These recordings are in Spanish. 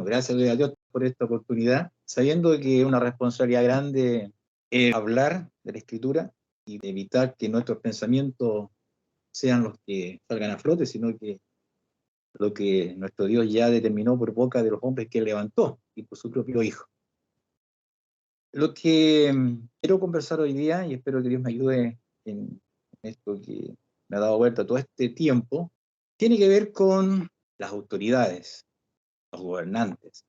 gracias a Dios por esta oportunidad, sabiendo que es una responsabilidad grande hablar de la Escritura y evitar que nuestros pensamientos sean los que salgan a flote, sino que lo que nuestro Dios ya determinó por boca de los hombres que levantó y por su propio Hijo. Lo que quiero conversar hoy día, y espero que Dios me ayude en esto que me ha dado vuelta todo este tiempo, tiene que ver con las autoridades, los gobernantes.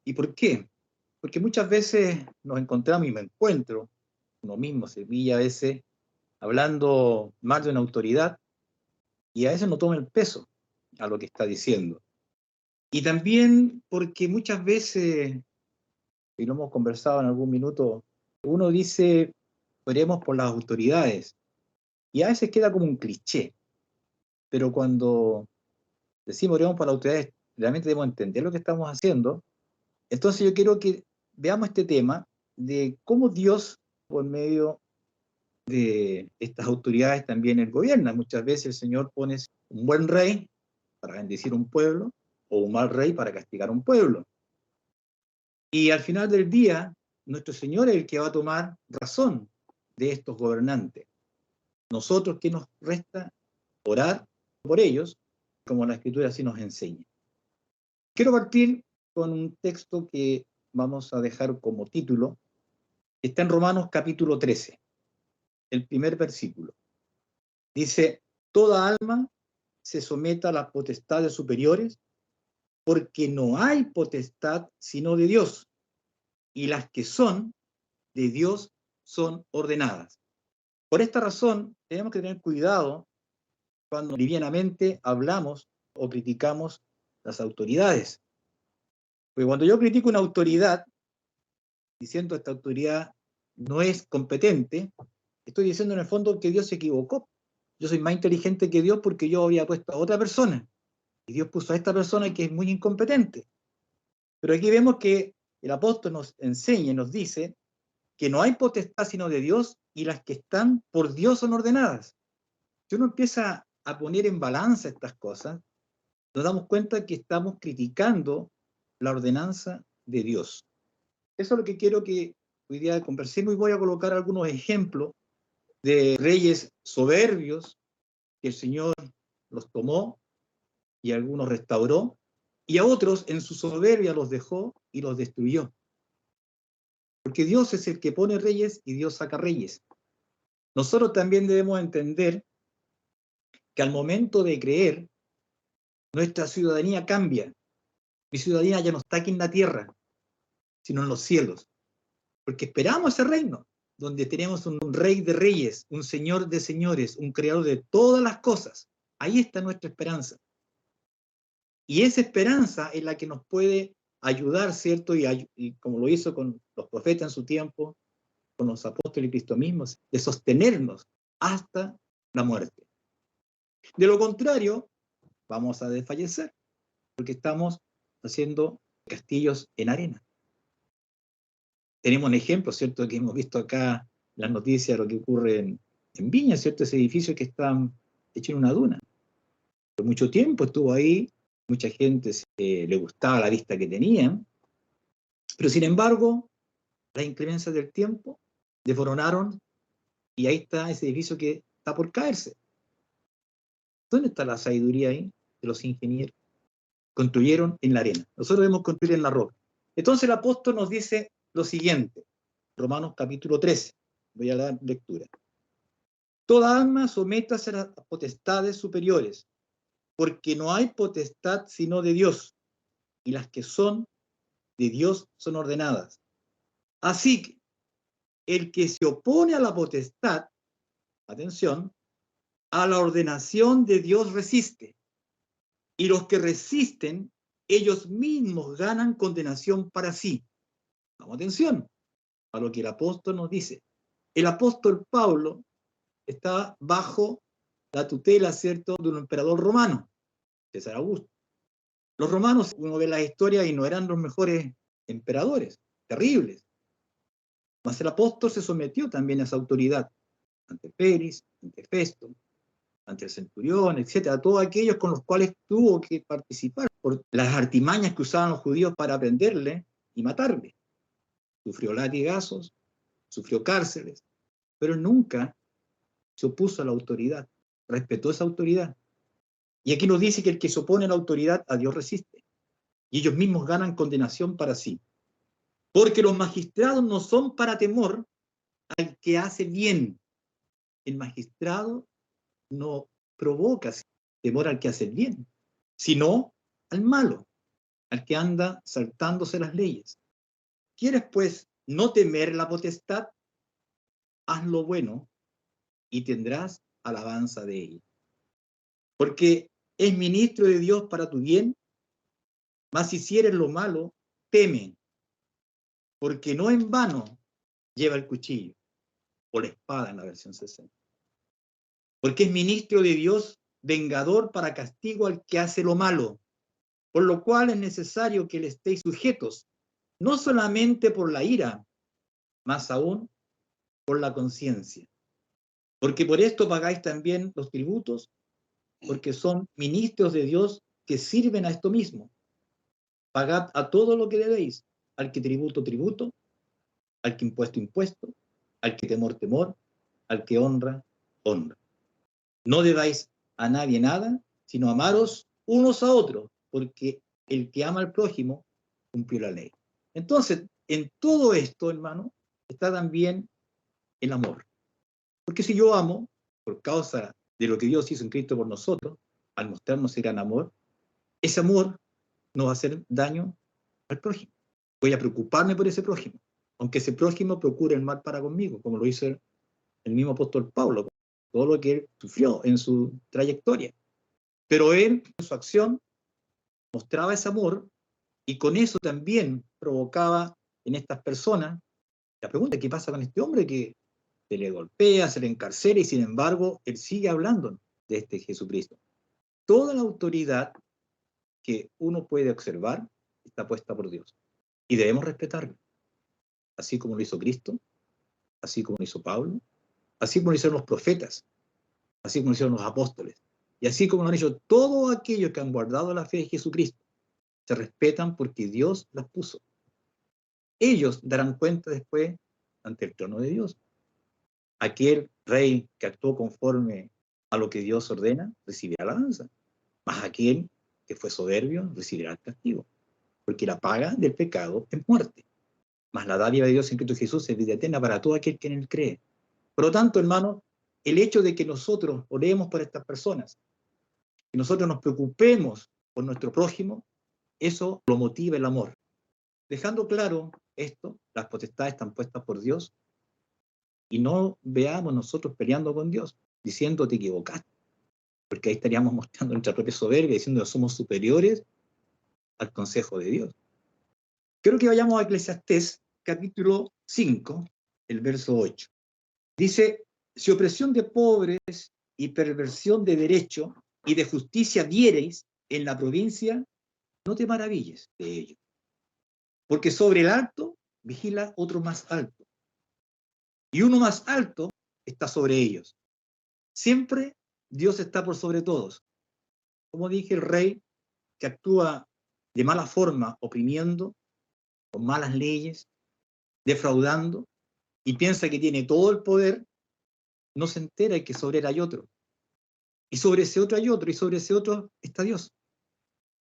¿Y por qué? Porque muchas veces nos encontramos y me encuentro, uno mismo se pilla a veces hablando mal de una autoridad y a veces no toma el peso a lo que está diciendo. Y también porque muchas veces, y lo hemos conversado en algún minuto, uno dice, oremos por las autoridades, y a veces queda como un cliché, pero cuando decimos oremos por las autoridades, realmente debemos entender lo que estamos haciendo. Entonces yo quiero que veamos este tema de cómo Dios, por medio de estas autoridades, también el gobierna. Muchas veces el Señor pone un buen rey para bendecir un pueblo, o un mal rey para castigar un pueblo. Y al final del día, nuestro Señor es el que va a tomar razón de estos gobernantes. Nosotros, ¿qué nos resta? Orar por ellos, como la Escritura así nos enseña. Quiero partir con un texto que vamos a dejar como título. Está en Romanos capítulo 13, el primer versículo. Dice, toda alma se someta a las potestades superiores, porque no hay potestad sino de Dios, y las que son de Dios son ordenadas. Por esta razón, tenemos que tener cuidado cuando livianamente hablamos o criticamos las autoridades. Porque cuando yo critico una autoridad, diciendo que esta autoridad no es competente, estoy diciendo en el fondo que Dios se equivocó. Yo soy más inteligente que Dios porque yo había puesto a otra persona, y Dios puso a esta persona que es muy incompetente. Pero aquí vemos que el apóstol nos enseña y nos dice que no hay potestad sino de Dios, y las que están por Dios son ordenadas. Si uno empieza a poner en balanza estas cosas, nos damos cuenta que estamos criticando la ordenanza de Dios. Eso es lo que quiero que hoy día conversemos, y voy a colocar algunos ejemplos de reyes soberbios que el Señor los tomó y algunos restauró, y a otros en su soberbia los dejó y los destruyó. Porque Dios es el que pone reyes y Dios saca reyes. Nosotros también debemos entender que al momento de creer, nuestra ciudadanía cambia. Mi ciudadanía ya no está aquí en la tierra, sino en los cielos. Porque esperamos ese reino, donde tenemos un rey de reyes, un señor de señores, un creador de todas las cosas. Ahí está nuestra esperanza. Y esa esperanza es la que nos puede ayudar, ¿cierto? Y como lo hizo con los profetas en su tiempo, con los apóstoles y Cristo mismos, de sostenernos hasta la muerte. De lo contrario, vamos a desfallecer, porque estamos haciendo castillos en arena. Tenemos un ejemplo, ¿cierto?, que hemos visto acá en las noticias, lo que ocurre en Viña, ¿cierto?, ese edificio que está hecho en una duna. Por mucho tiempo estuvo ahí, mucha gente le gustaba la vista que tenían, pero sin embargo, las inclemencias del tiempo desmoronaron, y ahí está ese edificio que está por caerse. ¿Dónde está la sabiduría ahí de los ingenieros? Construyeron en la arena. Nosotros debemos construir en la roca. Entonces el apóstol nos dice lo siguiente, Romanos capítulo 13, voy a dar lectura. Toda alma sométase a las potestades superiores, porque no hay potestad sino de Dios, y las que son de Dios son ordenadas. Así que el que se opone a la potestad, atención, a la ordenación de Dios resiste, y los que resisten, ellos mismos ganan condenación para sí. Vamos, atención a lo que el apóstol nos dice. El apóstol Pablo está bajo la tutela, ¿cierto?, de un emperador romano, César Augusto. Los romanos, uno ve la historia y no eran los mejores emperadores, terribles. Mas el apóstol se sometió también a esa autoridad, ante Félix, ante Festo, ante el centurión, etcétera, todos aquellos con los cuales tuvo que participar. por las artimañas que usaban los judíos para prenderle y matarle. Sufrió latigazos, sufrió cárceles, pero nunca se opuso a la autoridad, respetó esa autoridad. Y aquí nos dice que el que se opone a la autoridad, a Dios resiste. Y ellos mismos ganan condenación para sí. Porque los magistrados no son para temor al que hace bien. El magistrado no provoca temor al que hace bien, sino al malo, al que anda saltándose las leyes. ¿Quieres, pues, no temer la potestad? Haz lo bueno y tendrás alabanza de ella. Porque es ministro de Dios para tu bien, mas si hicieres lo malo, teme, porque no en vano lleva el cuchillo, o la espada en la versión 60. Porque es ministro de Dios, vengador para castigo al que hace lo malo, por lo cual es necesario que le estéis sujetos, no solamente por la ira, más aún por la conciencia. Porque por esto pagáis también los tributos, porque son ministros de Dios que sirven a esto mismo. Pagad a todo lo que debéis, al que tributo, tributo, al que impuesto, impuesto, al que temor, temor, al que honra, honra. No debáis a nadie nada, sino amaros unos a otros, porque el que ama al prójimo cumplió la ley. Entonces, en todo esto, hermano, está también el amor. Porque si yo amo, por causa de lo que Dios hizo en Cristo por nosotros, al mostrarnos ese gran amor, ese amor no va a hacer daño al prójimo. Voy a preocuparme por ese prójimo, aunque ese prójimo procure el mal para conmigo, como lo hizo el mismo apóstol Pablo, todo lo que él sufrió en su trayectoria. Pero él, en su acción, mostraba ese amor y con eso también provocaba en estas personas la pregunta: ¿qué pasa con este hombre que se le golpea, se le encarcela y sin embargo él sigue hablando de este Jesucristo? Toda la autoridad que uno puede observar está puesta por Dios y debemos respetarlo, así como lo hizo Cristo, así como lo hizo Pablo, así como lo hicieron los profetas, así como lo hicieron los apóstoles, y así como lo han hecho todos aquellos que han guardado la fe de Jesucristo. Se respetan porque Dios las puso. Ellos darán cuenta después ante el trono de Dios. Aquel rey que actuó conforme a lo que Dios ordena recibirá alabanza, mas aquel que fue soberbio recibirá el castigo, porque la paga del pecado es muerte, mas la dádiva de Dios en Cristo Jesús es vida eterna para todo aquel que en él cree. Por lo tanto, hermanos, el hecho de que nosotros oremos por estas personas, que nosotros nos preocupemos por nuestro prójimo, eso lo motiva el amor. Dejando claro esto, las potestades están puestas por Dios y no veamos nosotros peleando con Dios, diciendo te equivocaste, porque ahí estaríamos mostrando nuestra propia soberbia, diciendo que somos superiores al consejo de Dios. Quiero que vayamos a Eclesiastés, capítulo 5, el verso 8. Dice: si opresión de pobres y perversión de derecho y de justicia viereis en la provincia, no te maravilles de ello, porque sobre el alto vigila otro más alto, y uno más alto está sobre ellos. Siempre Dios está por sobre todos. Como dije, el rey que actúa de mala forma, oprimiendo, con malas leyes, defraudando, y piensa que tiene todo el poder, no se entera que sobre él hay otro. Y sobre ese otro hay otro, y sobre ese otro está Dios.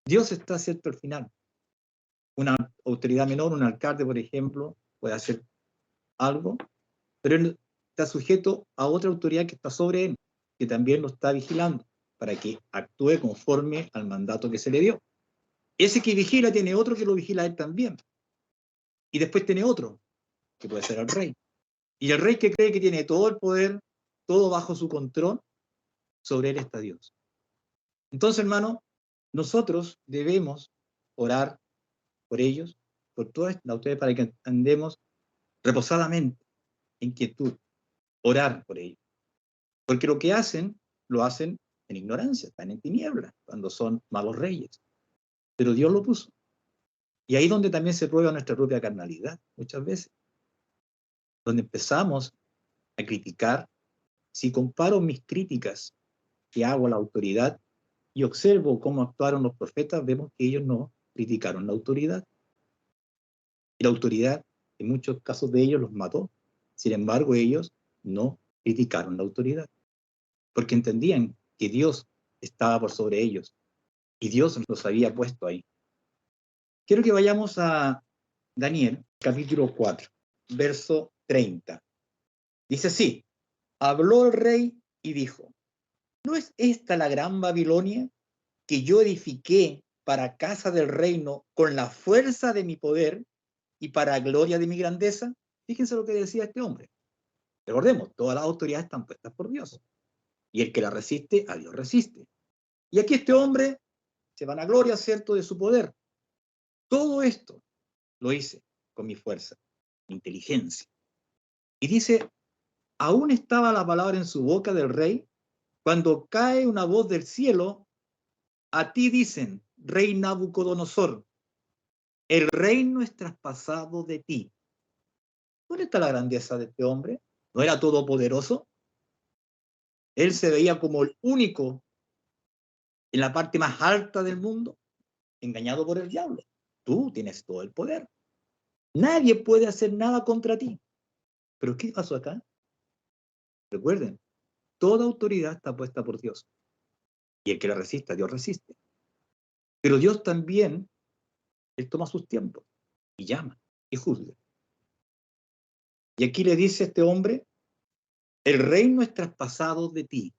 Dios está cierto al final. Una autoridad menor, un alcalde, por ejemplo, puede hacer algo, pero él está sujeto a otra autoridad que está sobre él, que también lo está vigilando, para que actúe conforme al mandato que se le dio. Ese que vigila tiene otro que lo vigila a él también. Y después tiene otro, que puede ser el rey. Y el rey que cree que tiene todo el poder, todo bajo su control, sobre él está Dios. Entonces, hermano, nosotros debemos orar por ellos, por toda la autoridad, para que andemos reposadamente, en quietud, orar por ellos. Porque lo que hacen, lo hacen en ignorancia, están en tinieblas, cuando son malos reyes. Pero Dios lo puso. Y ahí es donde también se prueba nuestra propia carnalidad, muchas veces. Donde empezamos a criticar. Si comparo mis críticas que hago a la autoridad y observo cómo actuaron los profetas, vemos que ellos no criticaron la autoridad. Y la autoridad, en muchos casos de ellos, los mató. Sin embargo, ellos no criticaron la autoridad, porque entendían que Dios estaba por sobre ellos y Dios los había puesto ahí. Quiero que vayamos a Daniel, capítulo 4, verso 30. Dice así: habló el rey y dijo: ¿no es esta la gran Babilonia que yo edifiqué para casa del reino con la fuerza de mi poder y para gloria de mi grandeza? Fíjense lo que decía este hombre. Recordemos, todas las autoridades están puestas por Dios. Y el que la resiste, a Dios resiste. Y aquí este hombre se vanagloria, ¿cierto?, de su poder. Todo esto lo hice con mi fuerza, mi inteligencia. Y dice: aún estaba la palabra en su boca del rey, cuando cae una voz del cielo: a ti dicen, rey Nabucodonosor, el reino es traspasado de ti. ¿Dónde está la grandeza de este hombre? ¿No era todopoderoso? Él se veía como el único en la parte más alta del mundo, engañado por el diablo. Tú tienes todo el poder. Nadie puede hacer nada contra ti. ¿Pero qué pasó acá? Recuerden, toda autoridad está puesta por Dios. Y el que la resista, Dios resiste. Pero Dios también, Él toma sus tiempos y llama y juzga. Y aquí le dice a este hombre: el reino es traspasado de ti,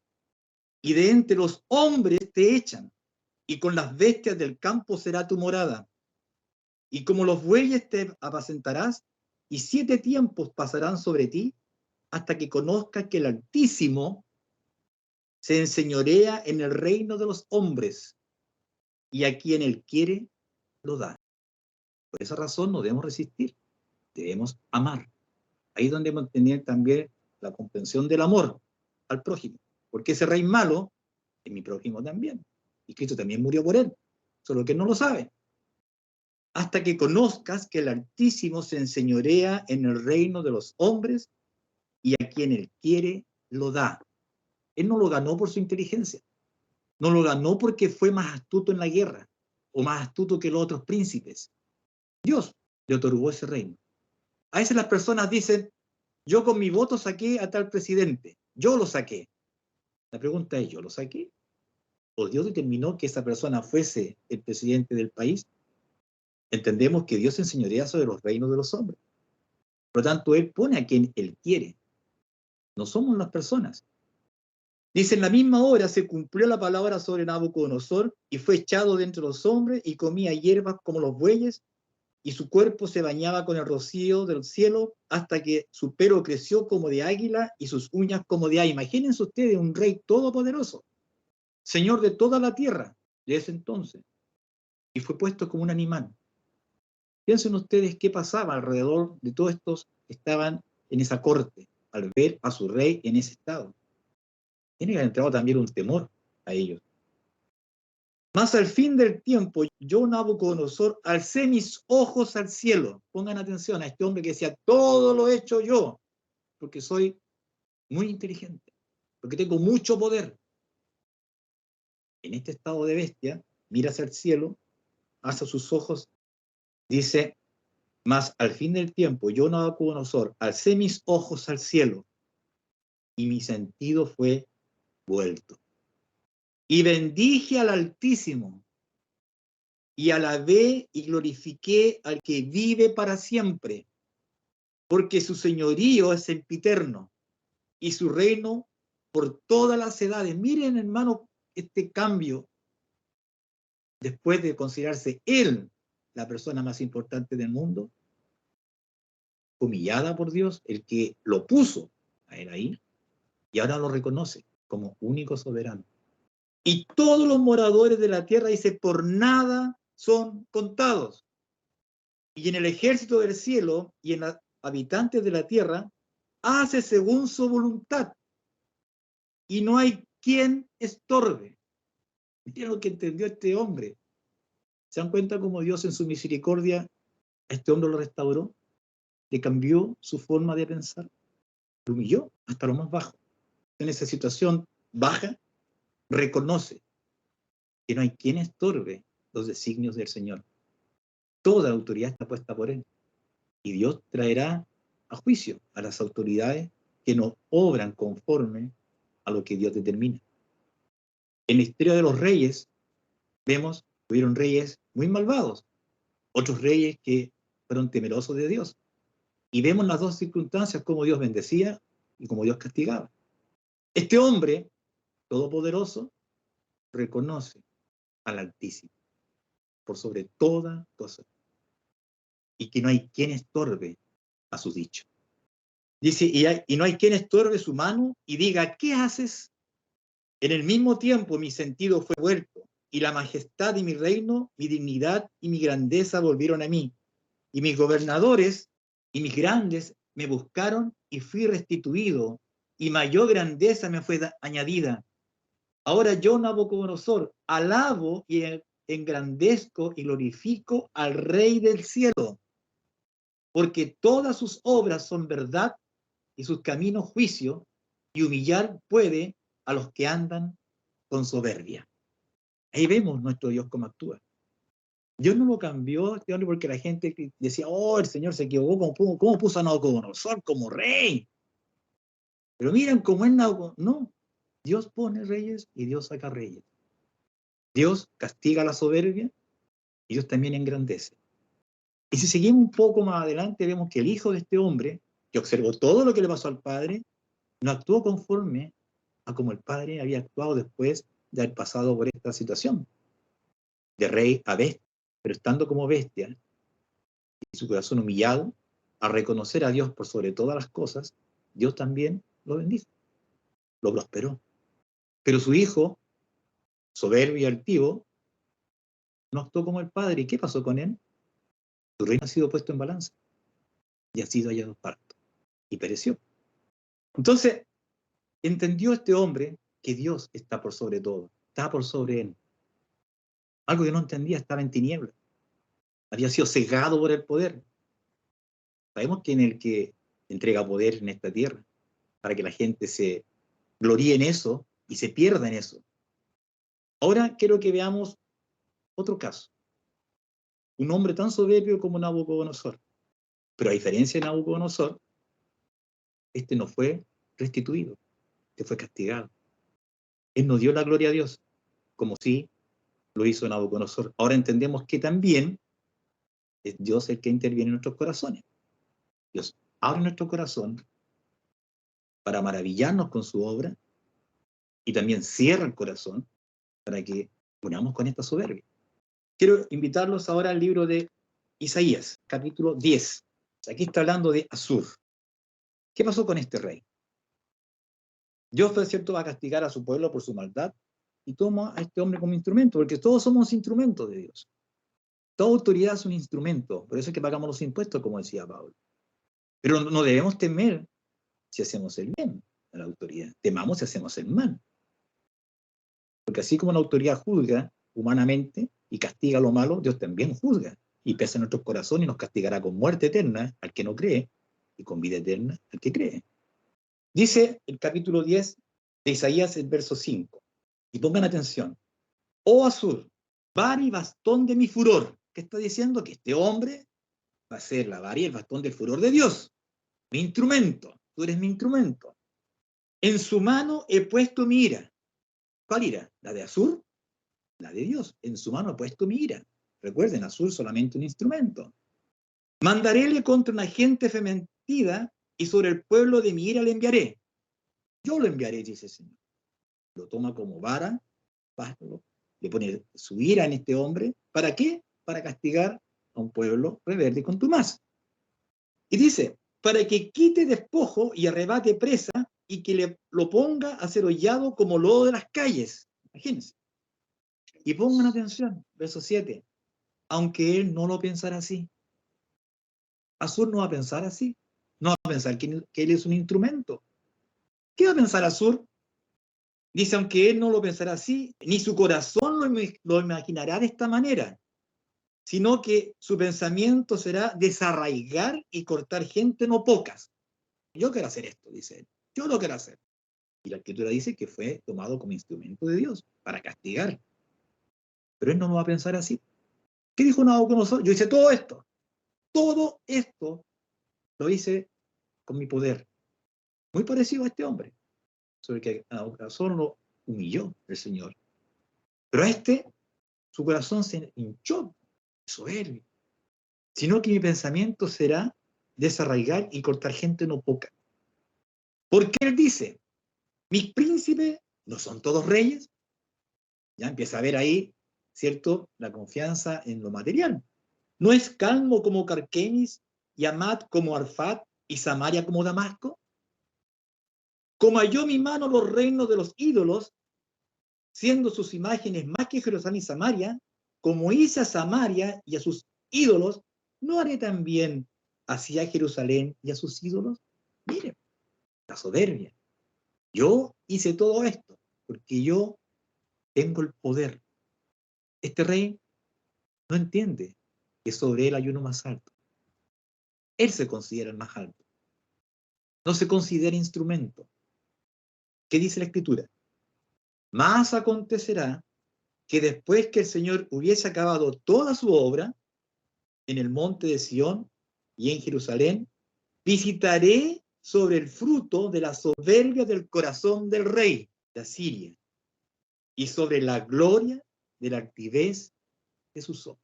y de entre los hombres te echan, y con las bestias del campo será tu morada. Y como los bueyes te apacentarás, y 7 tiempos pasarán sobre ti, hasta que conozcas que el Altísimo se enseñorea en el reino de los hombres, y a quien Él quiere, lo da. Por esa razón no debemos resistir, debemos amar. Ahí es donde debemos tener también la comprensión del amor al prójimo, porque ese rey malo es mi prójimo también, y Cristo también murió por él, solo que él no lo sabe. Hasta que conozcas que el Altísimo se enseñorea en el reino de los hombres, y a quien Él quiere, lo da. Él no lo ganó por su inteligencia, no lo ganó porque fue más astuto en la guerra, o más astuto que los otros príncipes. Dios le otorgó ese reino. A veces las personas dicen: yo con mi voto saqué a tal presidente, yo lo saqué. La pregunta es: ¿yo lo saqué? ¿O Dios determinó que esa persona fuese el presidente del país? Entendemos que Dios enseñorea sobre los reinos de los hombres. Por lo tanto, Él pone a quien Él quiere. No somos las personas. Dice: en la misma hora se cumplió la palabra sobre Nabucodonosor, y fue echado de entre los hombres, y comía hierbas como los bueyes, y su cuerpo se bañaba con el rocío del cielo, hasta que su pelo creció como de águila, y sus uñas como de águila. Imagínense ustedes un rey todopoderoso, señor de toda la tierra de ese entonces, y fue puesto como un animal. Piensen ustedes qué pasaba alrededor de todos estos que estaban en esa corte, al ver a su rey en ese estado. Tiene que haber entrado también un temor a ellos. Mas al fin del tiempo, yo, Nabucodonosor, alcé mis ojos al cielo. Pongan atención a este hombre que decía: todo lo he hecho yo, porque soy muy inteligente, porque tengo mucho poder. En este estado de bestia, mira hacia el cielo, hacia sus ojos, dice: mas al fin del tiempo, yo, Nabucodonosor, alcé mis ojos al cielo, y mi sentido fue vuelto. Y bendije al Altísimo, y alabé y glorifiqué al que vive para siempre, porque su señorío es sempiterno, y su reino por todas las edades. Miren, hermano, este cambio, después de considerarse él la persona más importante del mundo, humillada por Dios, el que lo puso a él ahí, y ahora lo reconoce como único soberano. Y todos los moradores de la tierra, dice, por nada son contados. Y en el ejército del cielo y en los habitantes de la tierra, hace según su voluntad. Y no hay quien estorbe. Miren lo que entendió este hombre. ¿Se dan cuenta cómo Dios en su misericordia a este hombre lo restauró? Le cambió su forma de pensar. Lo humilló hasta lo más bajo. En esa situación baja, reconoce que no hay quien estorbe los designios del Señor. Toda autoridad está puesta por Él. Y Dios traerá a juicio a las autoridades que no obran conforme a lo que Dios determina. En la historia de los reyes, vemos que hubieron reyes muy malvados, otros reyes que fueron temerosos de Dios. Y vemos las dos circunstancias, cómo Dios bendecía y cómo Dios castigaba. Este hombre todopoderoso reconoce al Altísimo por sobre toda cosa y que no hay quien estorbe a su dicho. Dice, y no hay quien estorbe su mano y diga, ¿qué haces? En el mismo tiempo mi sentido fue vuelto, y la majestad de mi reino, mi dignidad y mi grandeza volvieron a mí. Y mis gobernadores y mis grandes me buscaron y fui restituido, y mayor grandeza me fue añadida. Ahora yo, Nabucodonosor, alabo y engrandezco y glorifico al Rey del cielo, porque todas sus obras son verdad y sus caminos juicio, y humillar puede a los que andan con soberbia. Ahí vemos nuestro Dios cómo actúa. Dios no lo cambió este hombre porque la gente decía, oh, el Señor se equivocó, ¿cómo puso a Nabucodonosor como rey? Pero miren cómo es Nabucodonosor. No, Dios pone reyes y Dios saca reyes. Dios castiga la soberbia y Dios también engrandece. Y si seguimos un poco más adelante, vemos que el hijo de este hombre, que observó todo lo que le pasó al padre, no actuó conforme a como el padre había actuado después de haber pasado por esta situación, de rey a bestia, pero estando como bestia, y su corazón humillado, a reconocer a Dios por sobre todas las cosas, Dios también lo bendijo, lo prosperó. Pero su hijo, soberbio y altivo, no actuó como el padre. ¿Y qué pasó con él? Su reino ha sido puesto en balanza y ha sido hallado parto y pereció. Entonces, entendió este hombre que Dios está por sobre todo, está por sobre él. Algo que no entendía, estaba en tinieblas, había sido cegado por el poder. Sabemos que en el que entrega poder en esta tierra, para que la gente se gloríe en eso y se pierda en eso. Ahora quiero que veamos otro caso. Un hombre tan soberbio como Nabucodonosor. Pero a diferencia de Nabucodonosor, este no fue restituido, este fue castigado. Él no dio la gloria a Dios, como sí lo hizo Nabucodonosor. Ahora entendemos que también es Dios el que interviene en nuestros corazones. Dios abre nuestro corazón para maravillarnos con su obra y también cierra el corazón para que unamos con esta soberbia. Quiero invitarlos ahora al libro de Isaías, capítulo 10. Aquí está hablando de Asur. ¿Qué pasó con este rey? Dios, por cierto, va a castigar a su pueblo por su maldad y toma a este hombre como instrumento, porque todos somos instrumentos de Dios. Toda autoridad es un instrumento, por eso es que pagamos los impuestos, como decía Pablo. Pero no debemos temer si hacemos el bien a la autoridad, temamos si hacemos el mal. Porque así como la autoridad juzga humanamente y castiga lo malo, Dios también juzga y pesa en nuestros corazones y nos castigará con muerte eterna al que no cree y con vida eterna al que cree. Dice el capítulo 10 de Isaías, el verso 5, y pongan atención: oh Asur, vara y bastón de mi furor. ¿Qué está diciendo? Que este hombre va a ser la vara y el bastón del furor de Dios. Mi instrumento, tú eres mi instrumento. En su mano he puesto mi ira. ¿Cuál ira? ¿La de Asur? La de Dios. En su mano he puesto mi ira. Recuerden, Asur solamente un instrumento. Mandaréle contra una gente fementida y sobre el pueblo de mi ira le enviaré. Yo lo enviaré, dice el Señor. Lo toma como vara, le pone su ira en este hombre. ¿Para qué? Para castigar a un pueblo rebelde y contumaz. Y dice, para que quite despojo y arrebate presa y que lo ponga a ser hollado como lodo de las calles. Imagínense. Y pongan atención, verso 7. Aunque él no lo pensara así. Asur no va a pensar así. No va a pensar que él es un instrumento. ¿Qué va a pensar Asur? Dice, aunque él no lo pensará así, ni su corazón lo imaginará de esta manera, sino que su pensamiento será desarraigar y cortar gente no pocas. Yo quiero hacer esto, dice él. Yo lo quiero hacer. Y la escritura dice que fue tomado como instrumento de Dios para castigar. Pero él no va a pensar así. ¿Qué dijo Nabucodonosor? Yo hice todo esto lo hice con mi poder. Muy parecido a este hombre, sobre que a Nabucodonosor lo humilló el Señor. Pero a su corazón se hinchó, soberbio. Sino que mi pensamiento será desarraigar y cortar gente no poca. Porque él dice, mis príncipes no son todos reyes. Ya empieza a ver ahí, ¿cierto?, la confianza en lo material. ¿No es Calmo como Carquemis, y Amat como Arfat, y Samaria como Damasco? Como halló mi mano los reinos de los ídolos, siendo sus imágenes más que Jerusalén y Samaria, como hice a Samaria y a sus ídolos, ¿no haré también así a Jerusalén y a sus ídolos? Miren, la soberbia. Yo hice todo esto porque yo tengo el poder. Este rey no entiende que sobre él hay uno más alto. Él se considera el más alto. No se considera instrumento. ¿Qué dice la Escritura? Más acontecerá que después que el Señor hubiese acabado toda su obra en el monte de Sión y en Jerusalén, visitaré sobre el fruto de la soberbia del corazón del rey de Asiria y sobre la gloria de la altivez de sus ojos.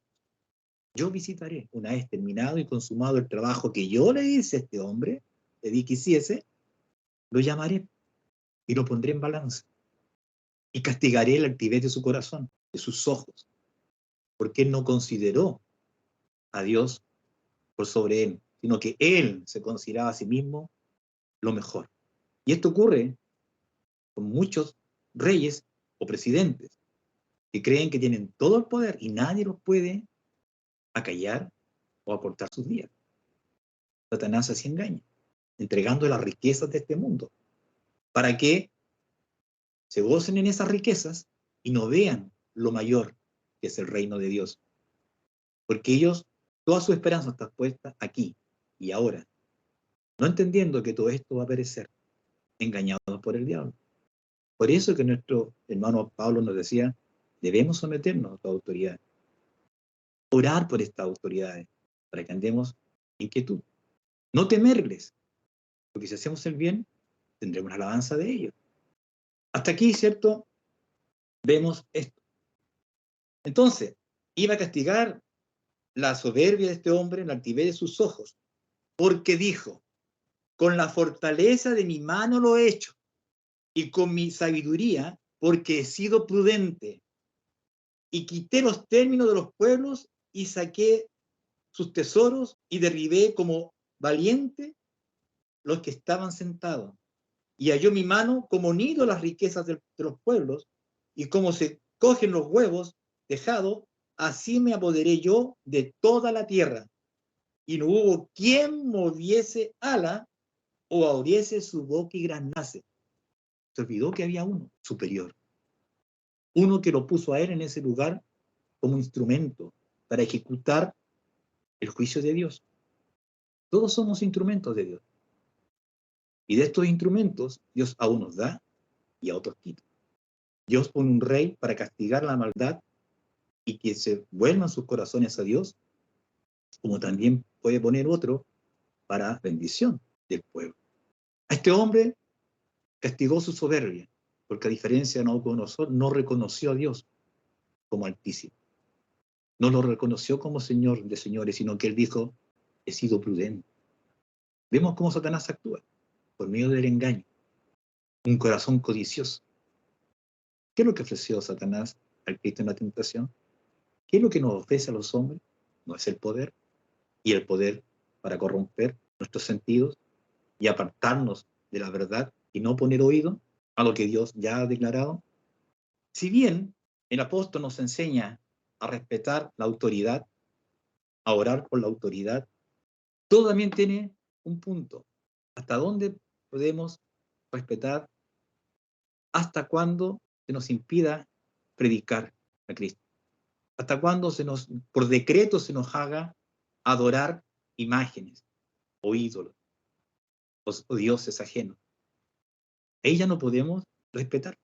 Yo visitaré, una vez terminado y consumado el trabajo que yo le hice a este hombre, le di que hiciese, lo llamaré y lo pondré en balance y castigaré la altivez de su corazón, de sus ojos, porque él no consideró a Dios por sobre él, sino que él se consideraba a sí mismo lo mejor. Y esto ocurre con muchos reyes o presidentes que creen que tienen todo el poder y nadie los puede acallar o acortar sus días. Satanás así engaña, entregando las riquezas de este mundo, para que se gocen en esas riquezas y no vean lo mayor que es el reino de Dios. Porque ellos, toda su esperanza está puesta aquí y ahora, no entendiendo que todo esto va a perecer, engañados por el diablo. Por eso que nuestro hermano Pablo nos decía, debemos someternos a esta autoridad, orar por estas autoridades, para que andemos en quietud, no temerles, porque si hacemos el bien, tendremos la alabanza de ellos. Hasta aquí, ¿cierto? Vemos esto. Entonces, iba a castigar la soberbia de este hombre en la altivez de sus ojos, porque dijo, con la fortaleza de mi mano lo he hecho, y con mi sabiduría, porque he sido prudente, y quité los términos de los pueblos, y saqué sus tesoros, y derribé como valiente los que estaban sentados. Y halló mi mano como nido las riquezas de los pueblos, y como se cogen los huevos dejados, así me apoderé yo de toda la tierra. Y no hubo quien moviese ala o abriese su boca y graznase. Se olvidó que había uno superior, uno que lo puso a él en ese lugar como instrumento para ejecutar el juicio de Dios. Todos somos instrumentos de Dios. Y de estos instrumentos, Dios a unos da y a otros quita. Dios pone un rey para castigar la maldad y que se vuelvan sus corazones a Dios, como también puede poner otro para bendición del pueblo. A este hombre castigó su soberbia, porque a diferencia de Nabucodonosor, no reconoció a Dios como Altísimo. No lo reconoció como Señor de señores, sino que él dijo, he sido prudente. Vemos cómo Satanás actúa, por medio del engaño, un corazón codicioso. ¿Qué es lo que ofreció Satanás al Cristo en la tentación? ¿Qué es lo que nos ofrece a los hombres? No es el poder, y el poder para corromper nuestros sentidos y apartarnos de la verdad y no poner oído a lo que Dios ya ha declarado. Si bien el apóstol nos enseña a respetar la autoridad, a orar por la autoridad, todo también tiene un punto. ¿Hasta dónde podemos respetar? ¿Hasta cuándo se nos impida predicar a Cristo? ¿Hasta cuándo por decreto se nos haga adorar imágenes o ídolos o dioses ajenos? Ahí ya no podemos respetar,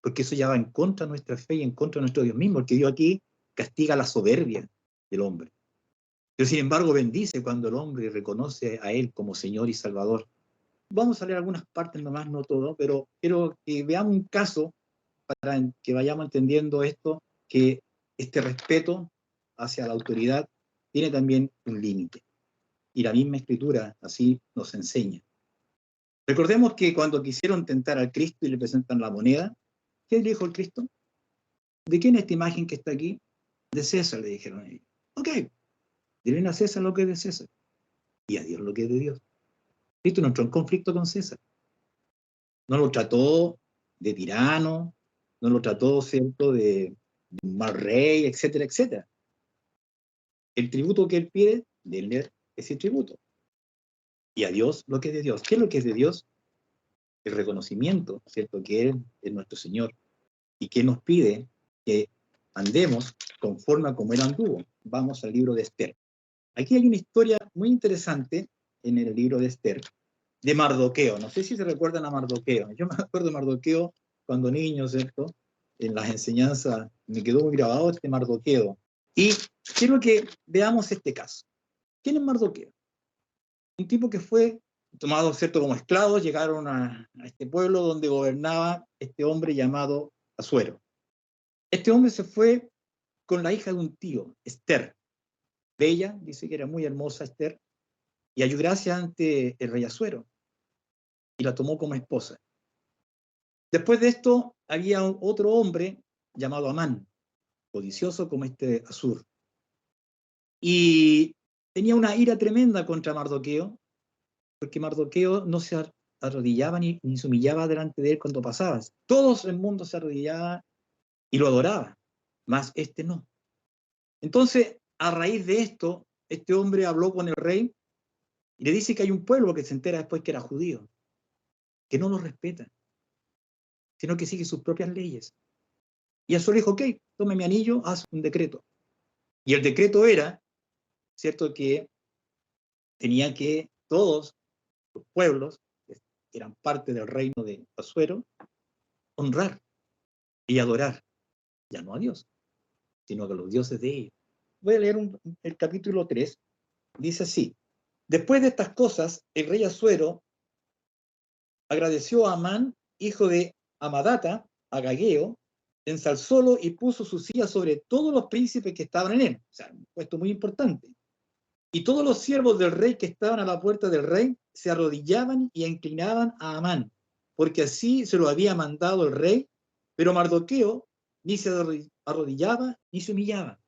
porque eso ya va en contra de nuestra fe y en contra de nuestro Dios mismo, el que dio aquí castiga la soberbia del hombre. Pero sin embargo bendice cuando el hombre reconoce a Él como Señor y Salvador. Vamos a leer algunas partes nomás, no todo, pero quiero que veamos un caso para que vayamos entendiendo esto, que este respeto hacia la autoridad tiene también un límite. Y la misma Escritura así nos enseña. Recordemos que cuando quisieron tentar al Cristo y le presentan la moneda, ¿qué le dijo el Cristo? ¿De quién es esta imagen que está aquí? De César, le dijeron ellos. Ok, denle a César lo que es de César y a Dios lo que es de Dios. Cristo no entró en conflicto con César. No lo trató de tirano, no lo trató, ¿cierto?, de un mal rey, etcétera, etcétera. El tributo que él pide, denle ese tributo. Y a Dios lo que es de Dios. ¿Qué es lo que es de Dios? El reconocimiento, ¿cierto?, que Él es nuestro Señor y que nos pide que andemos conforme a como Él anduvo. Vamos al libro de Esther. Aquí hay una historia muy interesante en el libro de Esther, de Mardoqueo. No sé si se recuerdan a Mardoqueo. Yo me acuerdo de Mardoqueo cuando niño, ¿cierto? En las enseñanzas me quedó muy grabado este Mardoqueo. Y quiero que veamos este caso. ¿Quién es Mardoqueo? Un tipo que fue tomado, ¿cierto?, como esclavos, llegaron a este pueblo donde gobernaba este hombre llamado Asuero. Este hombre se fue con la hija de un tío, Esther. Bella, dice que era muy hermosa Esther, y halló gracia ante el rey Asuero, y la tomó como esposa. Después de esto, había otro hombre llamado Amán, codicioso como este Asur, y tenía una ira tremenda contra Mardoqueo, porque Mardoqueo no se arrodillaba ni se humillaba delante de él cuando pasaba. Todo el mundo se arrodillaba y lo adoraba, mas este no. Entonces, a raíz de esto, este hombre habló con el rey y le dice que hay un pueblo que se entera después que era judío, que no lo respeta, sino que sigue sus propias leyes. Y Azor dijo, ok, tome mi anillo, haz un decreto. Y el decreto era, ¿cierto?, que tenía que todos los pueblos que eran parte del reino de Asuero honrar y adorar, ya no a Dios, sino a los dioses de ellos. Voy a leer el capítulo 3, dice así: después de estas cosas, el rey Asuero agradeció a Amán, hijo de Amadata, agageo, ensalzólo y puso su silla sobre todos los príncipes que estaban en él. O sea, un puesto muy importante. Y todos los siervos del rey que estaban a la puerta del rey se arrodillaban y inclinaban a Amán, porque así se lo había mandado el rey, pero Mardoqueo ni se arrodillaba ni se humillaba.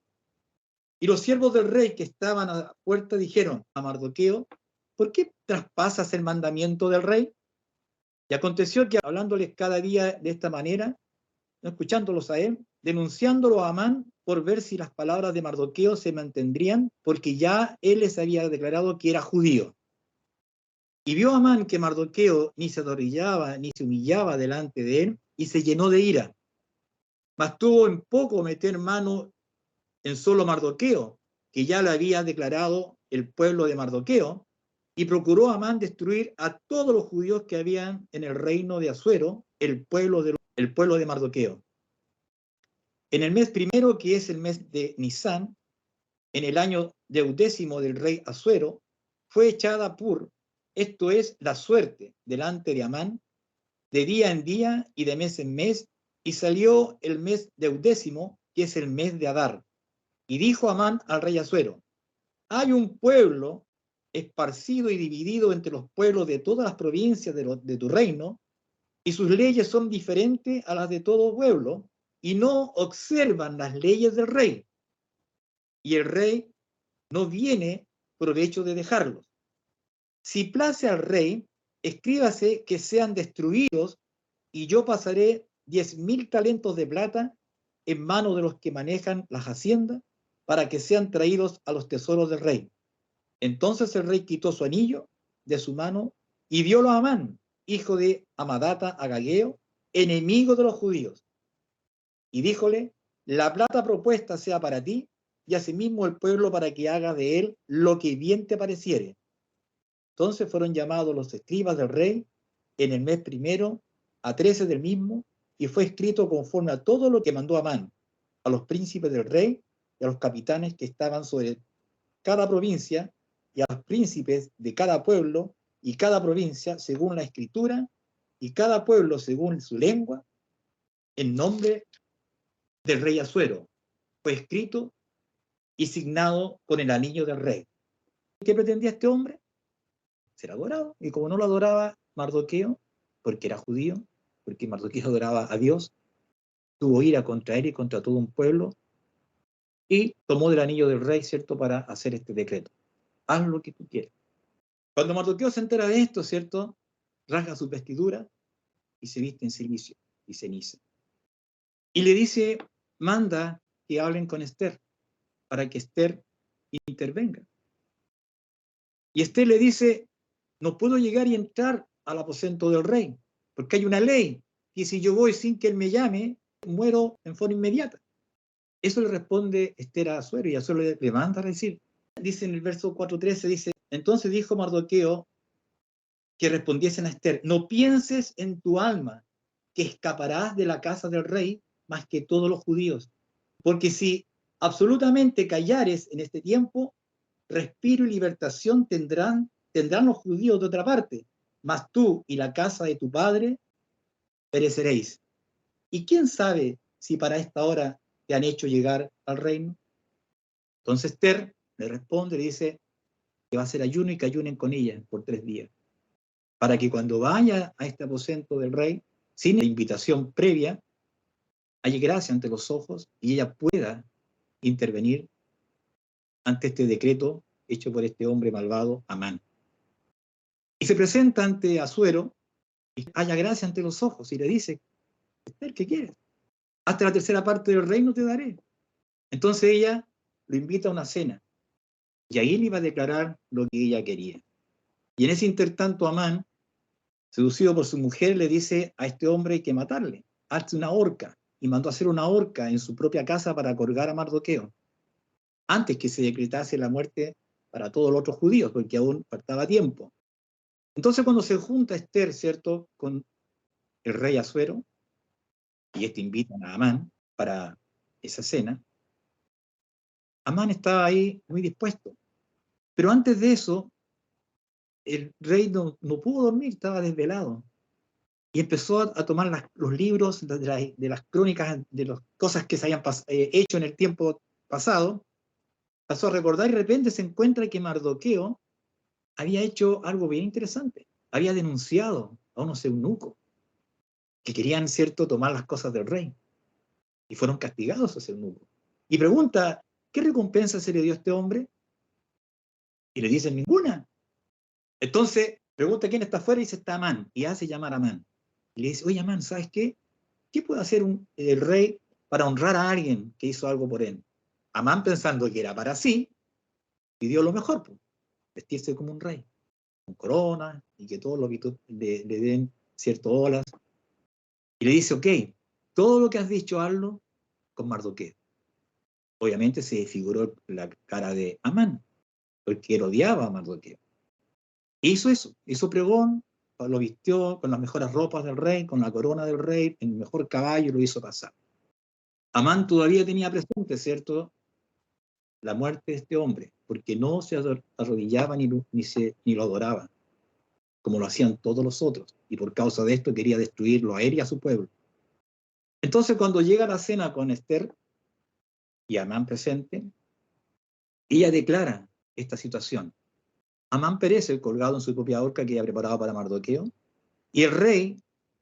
Y los siervos del rey que estaban a la puerta dijeron a Mardoqueo, ¿por qué traspasas el mandamiento del rey? Y aconteció que hablándoles cada día de esta manera, no escuchándolos a él, denunciándolo a Amán por ver si las palabras de Mardoqueo se mantendrían, porque ya él les había declarado que era judío. Y vio Amán que Mardoqueo ni se arrodillaba ni se humillaba delante de él, y se llenó de ira. Mas tuvo en poco meter mano en solo Mardoqueo, que ya le había declarado el pueblo de Mardoqueo, y procuró Amán destruir a todos los judíos que habían en el reino de Asuero, el pueblo de Mardoqueo. En el mes primero, que es el mes de Nisán, en el año 10º del rey Asuero, fue echada Pur, esto es la suerte, delante de Amán, de día en día y de mes en mes, y salió el mes 10º, que es el mes de Adar. Y dijo Amán al rey Asuero, hay un pueblo esparcido y dividido entre los pueblos de todas las provincias de tu reino, y sus leyes son diferentes a las de todo pueblo, y no observan las leyes del rey. Y el rey no viene provecho de dejarlos. Si place al rey, escríbase que sean destruidos, y yo pasaré 10.000 talentos de plata en manos de los que manejan las haciendas, para que sean traídos a los tesoros del rey. Entonces el rey quitó su anillo de su mano y diólo a Amán, hijo de Amadata agageo, enemigo de los judíos. Y díjole, la plata propuesta sea para ti, y asimismo el pueblo para que haga de él lo que bien te pareciere. Entonces fueron llamados los escribas del rey en el mes primero, a 13 del mismo, y fue escrito conforme a todo lo que mandó Amán, a los príncipes del rey, y a los capitanes que estaban sobre cada provincia y a los príncipes de cada pueblo y cada provincia según la escritura y cada pueblo según su lengua, en nombre del rey Asuero. Fue escrito y signado con el anillo del rey. ¿Qué pretendía este hombre? Ser adorado. Y como no lo adoraba Mardoqueo, porque era judío, porque Mardoqueo adoraba a Dios, tuvo ira contra él y contra todo un pueblo, y tomó del anillo del rey, ¿cierto?, para hacer este decreto. Haz lo que tú quieras. Cuando Mardoqueo se entera de esto, ¿cierto?, rasga su vestidura y se viste en silicio y ceniza. Y le dice, manda que hablen con Esther, para que Esther intervenga. Y Esther le dice, no puedo llegar y entrar al aposento del rey, porque hay una ley, y si yo voy sin que él me llame, muero en forma inmediata. Eso le responde Esther a Asuero, y Asuero le manda a decir. Dice en el verso 4:13, dice, entonces dijo Mardoqueo que respondiesen a Esther, no pienses en tu alma que escaparás de la casa del rey más que todos los judíos, porque si absolutamente callares en este tiempo, respiro y libertación tendrán los judíos de otra parte, mas tú y la casa de tu padre pereceréis. ¿Y quién sabe si para esta hora te han hecho llegar al reino? Entonces Esther le responde, le dice que va a hacer ayuno y que ayunen con ella por 3 días, para que cuando vaya a este aposento del rey, sin invitación previa, haya gracia ante los ojos y ella pueda intervenir ante este decreto hecho por este hombre malvado, Amán. Y se presenta ante Asuero y haya gracia ante los ojos y le dice, Esther, ¿qué quieres? Hasta la tercera parte del reino te daré. Entonces ella lo invita a una cena y ahí le iba a declarar lo que ella quería. Y en ese intertanto Amán, seducido por su mujer, le dice a este hombre hay que matarle, hazte una horca. Y mandó a hacer una horca en su propia casa para colgar a Mardoqueo, antes que se decretase la muerte para todos los otros judíos, porque aún faltaba tiempo. Entonces cuando se junta Esther, ¿cierto?, con el rey Asuero, y este invita a Amán para esa cena, Amán estaba ahí muy dispuesto. Pero antes de eso, el rey no pudo dormir, estaba desvelado. Y empezó a tomar los libros de las crónicas, de las cosas que se habían hecho en el tiempo pasado. Pasó a recordar y de repente se encuentra que Mardoqueo había hecho algo bien interesante. Había denunciado a unos eunucos que querían, ¿cierto?, tomar las cosas del rey. Y fueron castigados esos eunucos. Y pregunta, ¿qué recompensa se le dio a este hombre? Y le dicen, ninguna. Entonces, pregunta quién está afuera y dice, está Amán. Y hace llamar a Amán. Y le dice, oye, Amán, ¿sabes qué? ¿Qué puede hacer el rey para honrar a alguien que hizo algo por él? Amán, pensando que era para sí, pidió lo mejor, pues, vestirse como un rey, con corona, y que todos le den cierto olas. Y le dice, ok, todo lo que has dicho, hazlo con Mardoqueo. Obviamente se desfiguró la cara de Amán, porque él odiaba a Mardoqueo. Hizo eso, hizo pregón, lo vistió con las mejores ropas del rey, con la corona del rey, en el mejor caballo, lo hizo pasar. Amán todavía tenía presente, ¿cierto?, la muerte de este hombre, porque no se arrodillaba ni lo adoraba, como lo hacían todos los otros, y por causa de esto quería destruirlo a él y a su pueblo. Entonces, cuando llega a la cena con Esther y Amán presente, ella declara esta situación. Amán perece colgado en su propia horca que ella preparaba para Mardoqueo, y el rey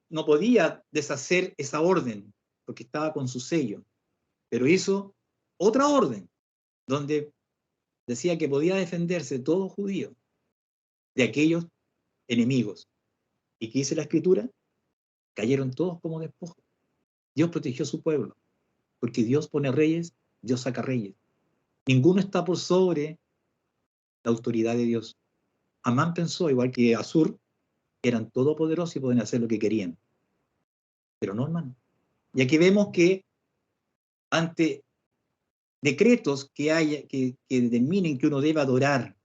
no podía deshacer esa orden, porque estaba con su sello, pero hizo otra orden, donde decía que podía defenderse todo judío de aquellos enemigos. ¿Y qué dice la Escritura? Cayeron todos como despojos. Dios protegió a su pueblo, porque Dios pone reyes, Dios saca reyes. Ninguno está por sobre la autoridad de Dios. Amán pensó, igual que Asur, eran todopoderosos y podían hacer lo que querían. Pero no, hermano. Y aquí vemos que ante decretos que determinen que uno debe adorar,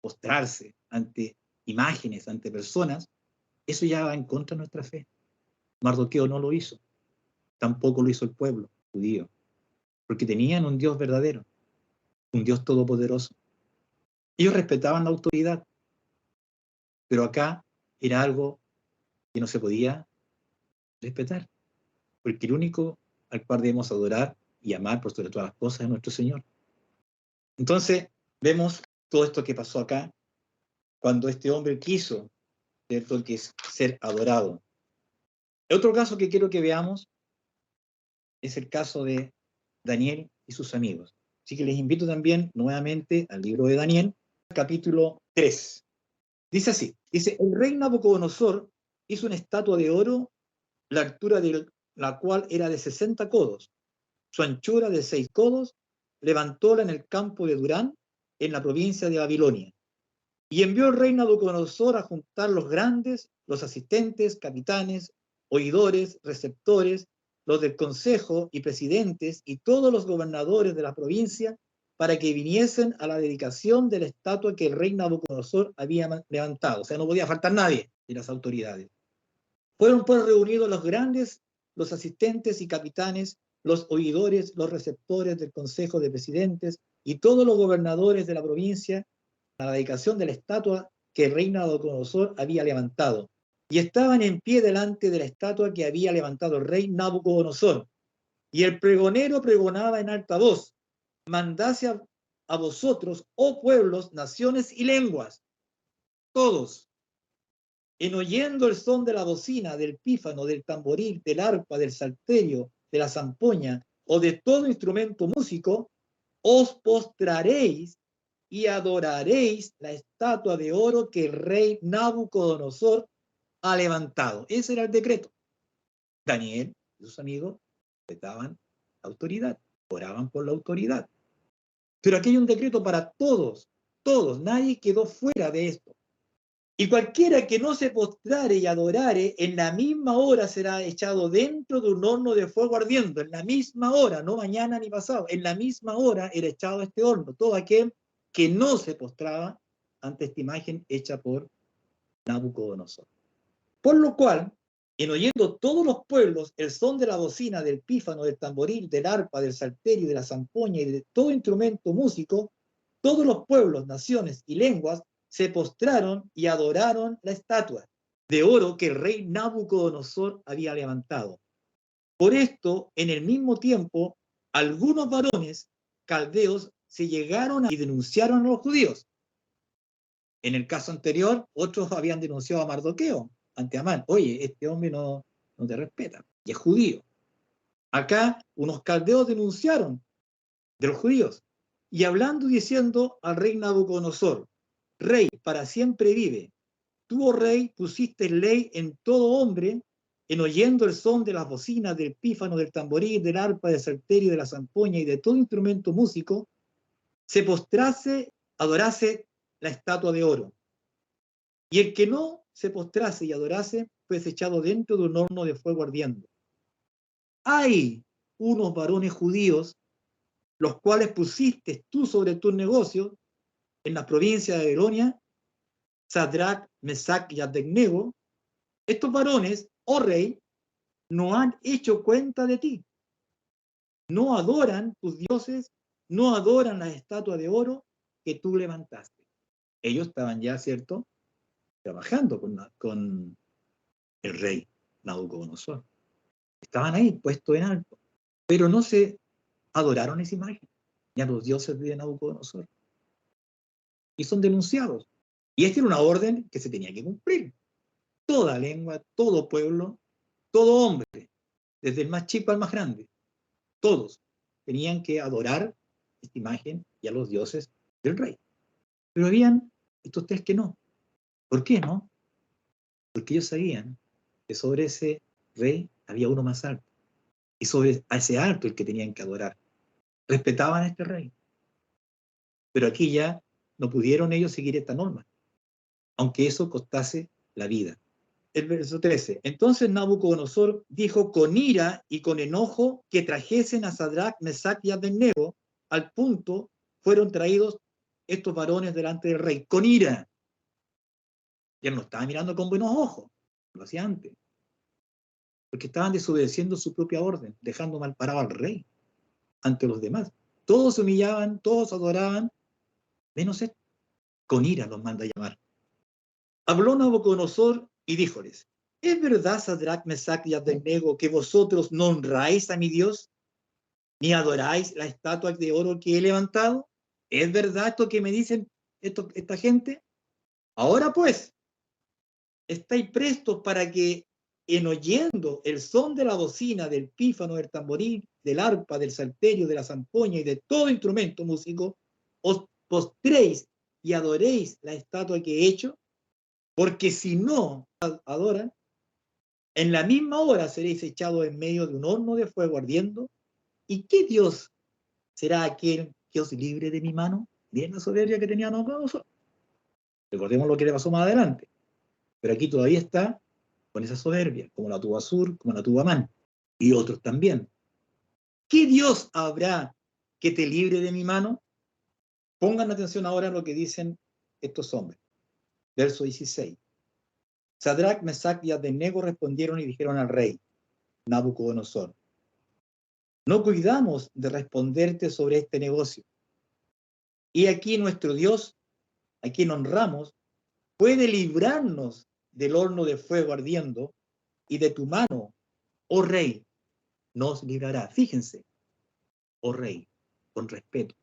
postrarse ante imágenes, ante personas, eso ya va en contra de nuestra fe. Mardoqueo no lo hizo, tampoco lo hizo el pueblo judío, porque tenían un Dios verdadero. un Dios todopoderoso. Ellos respetaban la autoridad, pero acá era algo que no se podía respetar, porque el único al cual debemos adorar y amar por sobre todas las cosas es nuestro Señor. Entonces, vemos todo esto que pasó acá, cuando este hombre quiso, ¿cierto?, que es ser adorado. El otro caso que quiero que veamos es el caso de Daniel y sus amigos. Así que les invito también nuevamente al libro de Daniel, capítulo 3. Dice así, dice, el rey Nabucodonosor hizo una estatua de oro, la altura de la cual era de 60 codos, su anchura de 6 codos, levantóla en el campo de Durán, en la provincia de Babilonia. Y envió el rey Nabucodonosor a juntar los grandes, los asistentes, capitanes, oidores, receptores, los del consejo y presidentes y todos los gobernadores de la provincia para que viniesen a la dedicación de la estatua que el rey Nabucodonosor había levantado. O sea, no podía faltar nadie de las autoridades. Fueron pues reunidos los grandes, los asistentes y capitanes, los oidores, los receptores del consejo de presidentes y todos los gobernadores de la provincia a la dedicación de la estatua que el rey Nabucodonosor había levantado. Y estaban en pie delante de la estatua que había levantado el rey Nabucodonosor. Y el pregonero pregonaba en alta voz, mandase a vosotros, oh pueblos, naciones y lenguas, todos, en oyendo el son de la bocina, del pífano, del tamboril, del arpa, del salterio, de la zampoña o de todo instrumento músico, os postraréis y adoraréis la estatua de oro que el rey Nabucodonosor ha levantado. Ese era el decreto. Daniel y sus amigos respetaban la autoridad, oraban por la autoridad. Pero aquí hay un decreto para todos, todos, nadie quedó fuera de esto. Y cualquiera que no se postrare y adorare, en la misma hora será echado dentro de un horno de fuego ardiendo. En la misma hora, no mañana ni pasado, en la misma hora era echado a este horno. Todo aquel que no se postraba ante esta imagen hecha por Nabucodonosor. Por lo cual, en oyendo todos los pueblos el son de la bocina, del pífano, del tamboril, del arpa, del salterio, de la zampoña y de todo instrumento músico, todos los pueblos, naciones y lenguas se postraron y adoraron la estatua de oro que el rey Nabucodonosor había levantado. Por esto, en el mismo tiempo, algunos varones caldeos se llegaron y denunciaron a los judíos. En el caso anterior, otros habían denunciado a Mardoqueo ante Amán. Oye, este hombre no te respeta, y es judío. Acá, unos caldeos denunciaron de los judíos, y hablando y diciendo al rey Nabucodonosor, rey, para siempre vive. Tú, oh rey, pusiste ley en todo hombre, en oyendo el son de las bocinas, del pífano, del tamboril, del arpa, del salterio, de la zampoña y de todo instrumento músico, se postrase, adorase la estatua de oro. Y el que no se postrase y adorase, fue echado dentro de un horno de fuego ardiendo. Hay unos varones judíos, los cuales pusiste tú sobre tus negocios, en la provincia de Babilonia, Sadrach, Mesach y Abednego. Estos varones, oh rey, no han hecho cuenta de ti. No adoran tus dioses, no adoran la estatua de oro que tú levantaste. Ellos estaban ya, ¿cierto?, trabajando con el rey Nabucodonosor. Estaban ahí, puestos en alto, pero no se adoraron esa imagen, ni a los dioses de Nabucodonosor. Y son denunciados. Y esta era una orden que se tenía que cumplir. Toda lengua, todo pueblo, todo hombre, desde el más chico al más grande, todos tenían que adorar esta imagen y a los dioses del rey. Pero habían estos tres que no. ¿Por qué no? Porque ellos sabían que sobre ese rey había uno más alto. Y sobre a ese alto el que tenían que adorar. Respetaban a este rey. Pero aquí ya no pudieron ellos seguir esta norma, aunque eso costase la vida. El verso 13. Entonces Nabucodonosor dijo con ira y con enojo que trajesen a Sadrach, Mesach y Abednego. Al punto fueron traídos estos varones delante del rey, con ira. Ya no estaban mirando con buenos ojos, lo hacía antes, porque estaban desobedeciendo su propia orden, dejando mal parado al rey ante los demás. Todos se humillaban, todos adoraban, menos él. Con ira los manda a llamar. Habló Nabucodonosor y díjoles: ¿es verdad, Sadrach, Mesach y Abednego, que vosotros no honráis a mi Dios, ni adoráis la estatua de oro que he levantado? ¿Es verdad esto que me dicen esta gente? Ahora pues, estáis prestos para que, en oyendo el son de la bocina, del pífano, del tamboril, del arpa, del salterio, de la zampoña y de todo instrumento músico, os postréis y adoréis la estatua que he hecho, porque si no adoran, en la misma hora seréis echados en medio de un horno de fuego ardiendo. ¿Y qué Dios será aquel que os libre de mi mano? Bien la soberbia que tenía nosotros. Recordemos lo que le pasó más adelante. Pero aquí todavía está con esa soberbia, como la tuvo Asur, como la tuvo Amán, y otros también. ¿Qué Dios habrá que te libre de mi mano? Pongan atención ahora a lo que dicen estos hombres. Verso 16. Sadrach, Mesach y Abednego respondieron y dijeron al rey Nabucodonosor: no cuidamos de responderte sobre este negocio. Y aquí nuestro Dios, a quien honramos, puede librarnos del horno de fuego ardiendo, y de tu mano, oh rey, nos librará. Fíjense, oh rey, con respeto,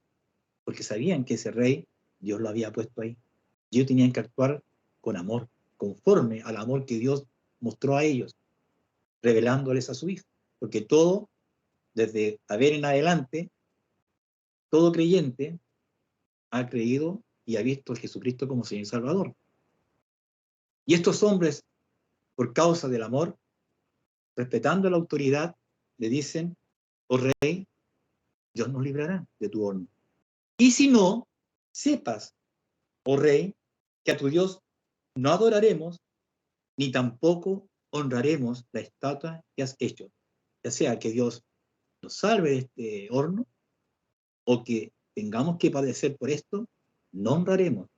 porque sabían que ese rey Dios lo había puesto ahí. Y ellos tenían que actuar con amor, conforme al amor que Dios mostró a ellos, revelándoles a su Hijo. Porque todo, desde Abel en adelante, todo creyente ha creído y ha visto a Jesucristo como Señor y Salvador. Y estos hombres, por causa del amor, respetando la autoridad, le dicen: oh rey, Dios nos librará de tu horno. Y si no, sepas, oh rey, que a tu Dios no adoraremos, ni tampoco honraremos la estatua que has hecho. Ya sea que Dios nos salve de este horno, o que tengamos que padecer por esto, no honraremos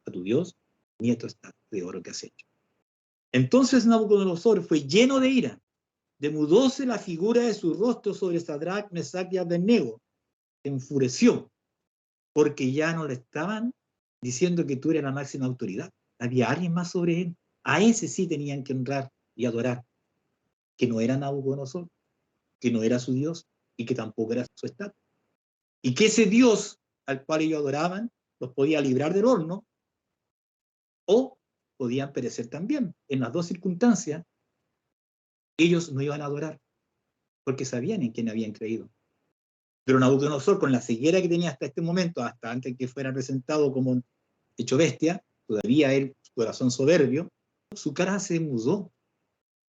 a tu Dios ni a tu estatua de oro que has hecho. Entonces Nabucodonosor fue lleno de ira, demudóse la figura de su rostro sobre Sadrach, Mesach y Abednego, se enfureció, porque ya no le estaban diciendo que tú eres la máxima autoridad. Había alguien más sobre él. A ese sí tenían que honrar y adorar, que no era Nabucodonosor, que no era su Dios y que tampoco era su estatua. Y que ese Dios al cual ellos adoraban los podía librar del horno, o podían perecer también. En las dos circunstancias, ellos no iban a adorar, porque sabían en quién habían creído. Pero Nabucodonosor, con la ceguera que tenía hasta este momento, hasta antes que fuera presentado como hecho bestia, todavía él, su corazón soberbio, su cara se mudó,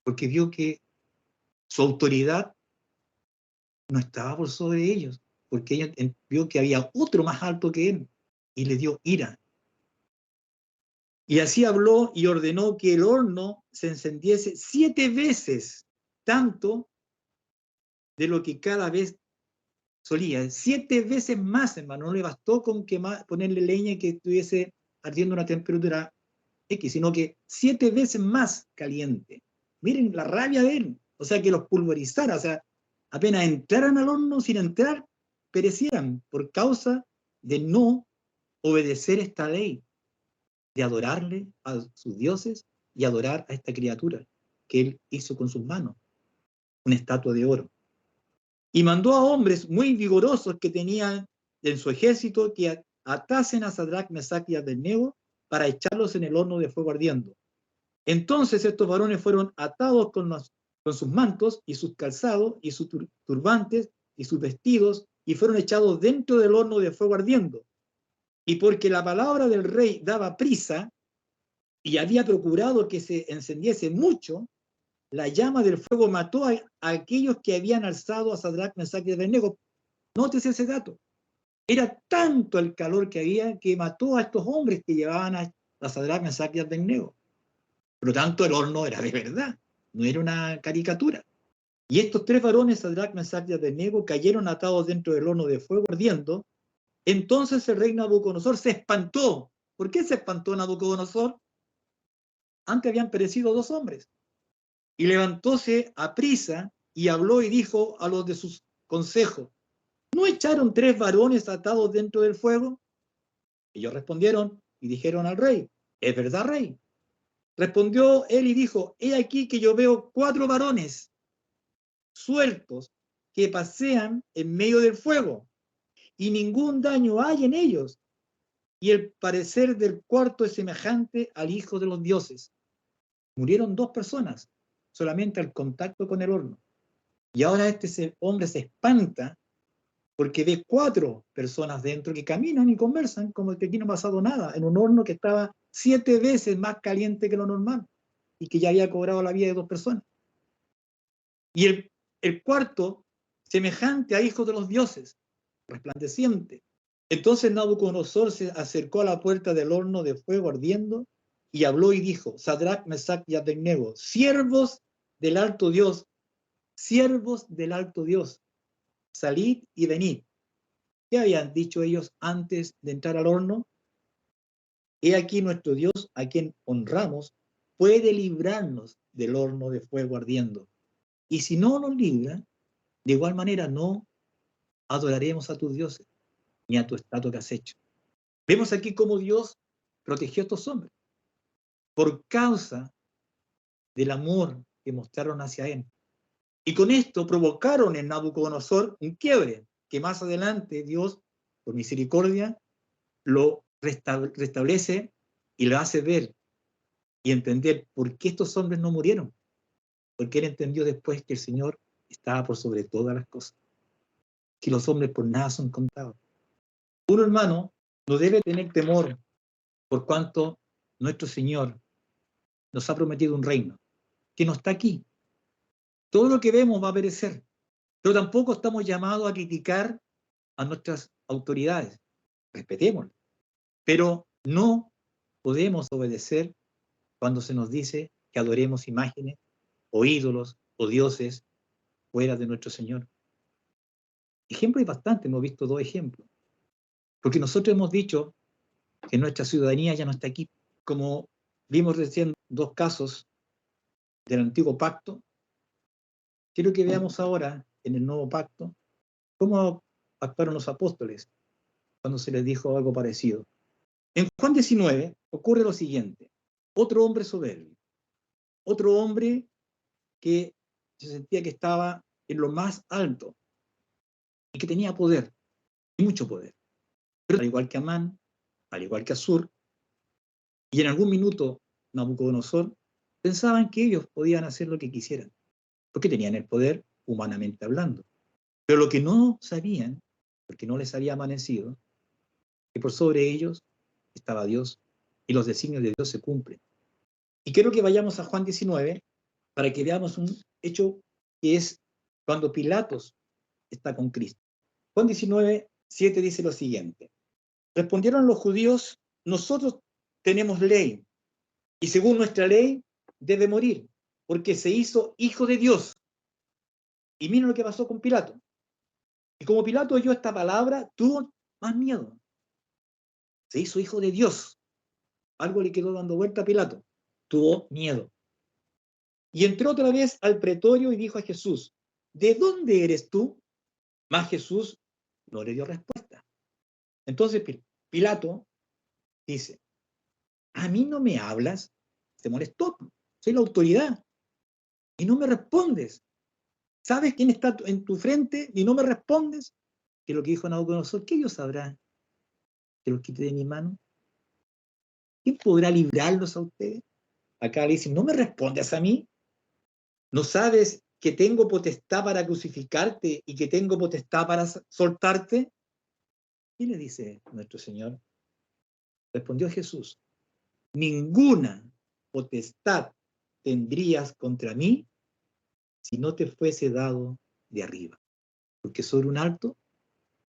porque vio que su autoridad no estaba por sobre ellos, porque ella vio que había otro más alto que él, y le dio ira. Y así habló y ordenó que el horno se encendiese 7 veces tanto de lo que cada vez solía. 7 veces más, hermano. No le bastó con ponerle leña y que estuviese ardiendo a una temperatura X, sino que 7 veces más caliente. Miren la rabia de él. O sea, que los pulverizara. O sea, apenas entraran al horno, sin entrar, perecieran por causa de no obedecer esta ley, de adorarle a sus dioses y adorar a esta criatura que él hizo con sus manos, una estatua de oro. Y mandó a hombres muy vigorosos que tenían en su ejército que atasen a Sadrach, Mesach y Abednego para echarlos en el horno de fuego ardiendo. Entonces estos varones fueron atados con sus mantos y sus calzados y sus turbantes y sus vestidos, y fueron echados dentro del horno de fuego ardiendo. Y porque la palabra del rey daba prisa y había procurado que se encendiese mucho, la llama del fuego mató a aquellos que habían alzado a Sadrach, Mesach y Abednego. Nótese ese dato. Era tanto el calor que había que mató a estos hombres que llevaban a Sadrach, Mesach y Abednego. Por lo tanto, el horno era de verdad, no era una caricatura. Y estos 3 varones, Sadrach, Mesach y Abednego, cayeron atados dentro del horno de fuego ardiendo. Entonces el rey Nabucodonosor se espantó. ¿Por qué se espantó Nabucodonosor? Antes habían perecido 2 hombres. Y levantóse a prisa y habló y dijo a los de sus consejos: ¿no echaron 3 varones atados dentro del fuego? Ellos respondieron y dijeron al rey, ¿es verdad, rey? Respondió él y dijo, he aquí que yo veo 4 varones sueltos que pasean en medio del fuego, y ningún daño hay en ellos. Y el parecer del cuarto es semejante al Hijo de los dioses. Murieron 2 personas solamente al contacto con el horno. Y ahora este hombre se espanta porque ve 4 personas dentro que caminan y conversan como que aquí no ha pasado nada, en un horno que estaba 7 veces más caliente que lo normal y que ya había cobrado la vida de 2 personas. Y el cuarto, semejante a Hijo de los dioses, resplandeciente. Entonces Nabucodonosor se acercó a la puerta del horno de fuego ardiendo y habló y dijo, Sadrach, Mesach y Abednego, siervos del alto Dios, salid y venid. ¿Qué habían dicho ellos antes de entrar al horno? He aquí nuestro Dios, a quien honramos, puede librarnos del horno de fuego ardiendo. Y si no nos libra, de igual manera no adoraremos a tus dioses, ni a tu estatua que has hecho. Vemos aquí cómo Dios protegió a estos hombres por causa del amor que mostraron hacia él. Y con esto provocaron en Nabucodonosor un quiebre, que más adelante Dios, por misericordia, lo restablece y lo hace ver y entender por qué estos hombres no murieron. Porque él entendió después que el Señor estaba por sobre todas las cosas, que los hombres por nada son contados. Uno, hermano, no debe tener temor por cuanto nuestro Señor nos ha prometido un reino que no está aquí. Todo lo que vemos va a perecer, pero tampoco estamos llamados a criticar a nuestras autoridades. Respetémoslas, pero no podemos obedecer cuando se nos dice que adoremos imágenes o ídolos o dioses fuera de nuestro Señor. Ejemplos hay bastante, hemos visto 2 ejemplos. Porque nosotros hemos dicho que nuestra ciudadanía ya no está aquí. Como vimos recién 2 casos del antiguo pacto, quiero que veamos ahora en el nuevo pacto cómo actuaron los apóstoles cuando se les dijo algo parecido. En Juan 19 ocurre lo siguiente. Otro hombre soberbio, otro hombre que se sentía que estaba en lo más alto y que tenía poder, y mucho poder. Pero al igual que Amán, al igual que Asur, y en algún minuto Nabucodonosor, pensaban que ellos podían hacer lo que quisieran, porque tenían el poder humanamente hablando. Pero lo que no sabían, porque no les había amanecido, que por sobre ellos estaba Dios y los designios de Dios se cumplen. Y quiero que vayamos a Juan 19 para que veamos un hecho que es cuando Pilatos está con Cristo. Juan 19, 7 dice lo siguiente. Respondieron los judíos, nosotros tenemos ley y según nuestra ley debe morir porque se hizo hijo de Dios. Y miren lo que pasó con Pilato. Y como Pilato oyó esta palabra, tuvo más miedo. Se hizo hijo de Dios. Algo le quedó dando vuelta a Pilato. Tuvo miedo. Y entró otra vez al pretorio y dijo a Jesús, ¿de dónde eres tú? Mas Jesús no le dio respuesta. Entonces Pilato dice, ¿a mí no me hablas? Se molestó. Soy la autoridad. Y no me respondes. ¿Sabes quién está en tu frente y no me respondes? Que lo que dijo Nabucodonosor, ¿qué Dios sabrá que los quite de mi mano? ¿Quién podrá librarlos a ustedes? Acá le dicen, ¿no me respondes a mí? ¿No sabes que tengo potestad para crucificarte y que tengo potestad para soltarte? ¿Qué le dice nuestro Señor? Respondió Jesús, ninguna potestad tendrías contra mí si no te fuese dado de arriba. Porque sobre un alto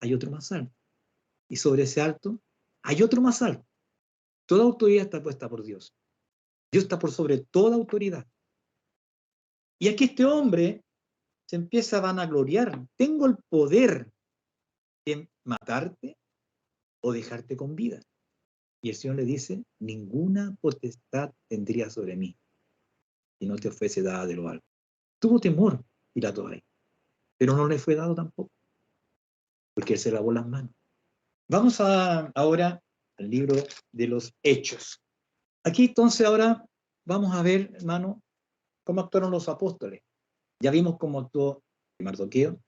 hay otro más alto. Y sobre ese alto hay otro más alto. Toda autoridad está puesta por Dios. Dios está por sobre toda autoridad. Y aquí este hombre se empieza a vanagloriar. Tengo el poder de matarte o dejarte con vida. Y el Señor le dice, ninguna potestad tendría sobre mí si no te fuese dada de lo alto. Tuvo temor Pilato ahí, pero no le fue dado tampoco. porque Él se lavó las manos. Vamos ahora al libro de los Hechos. Aquí entonces ahora vamos a ver, hermano, cómo actuaron los apóstoles. Ya vimos cómo actuó Mardoqueo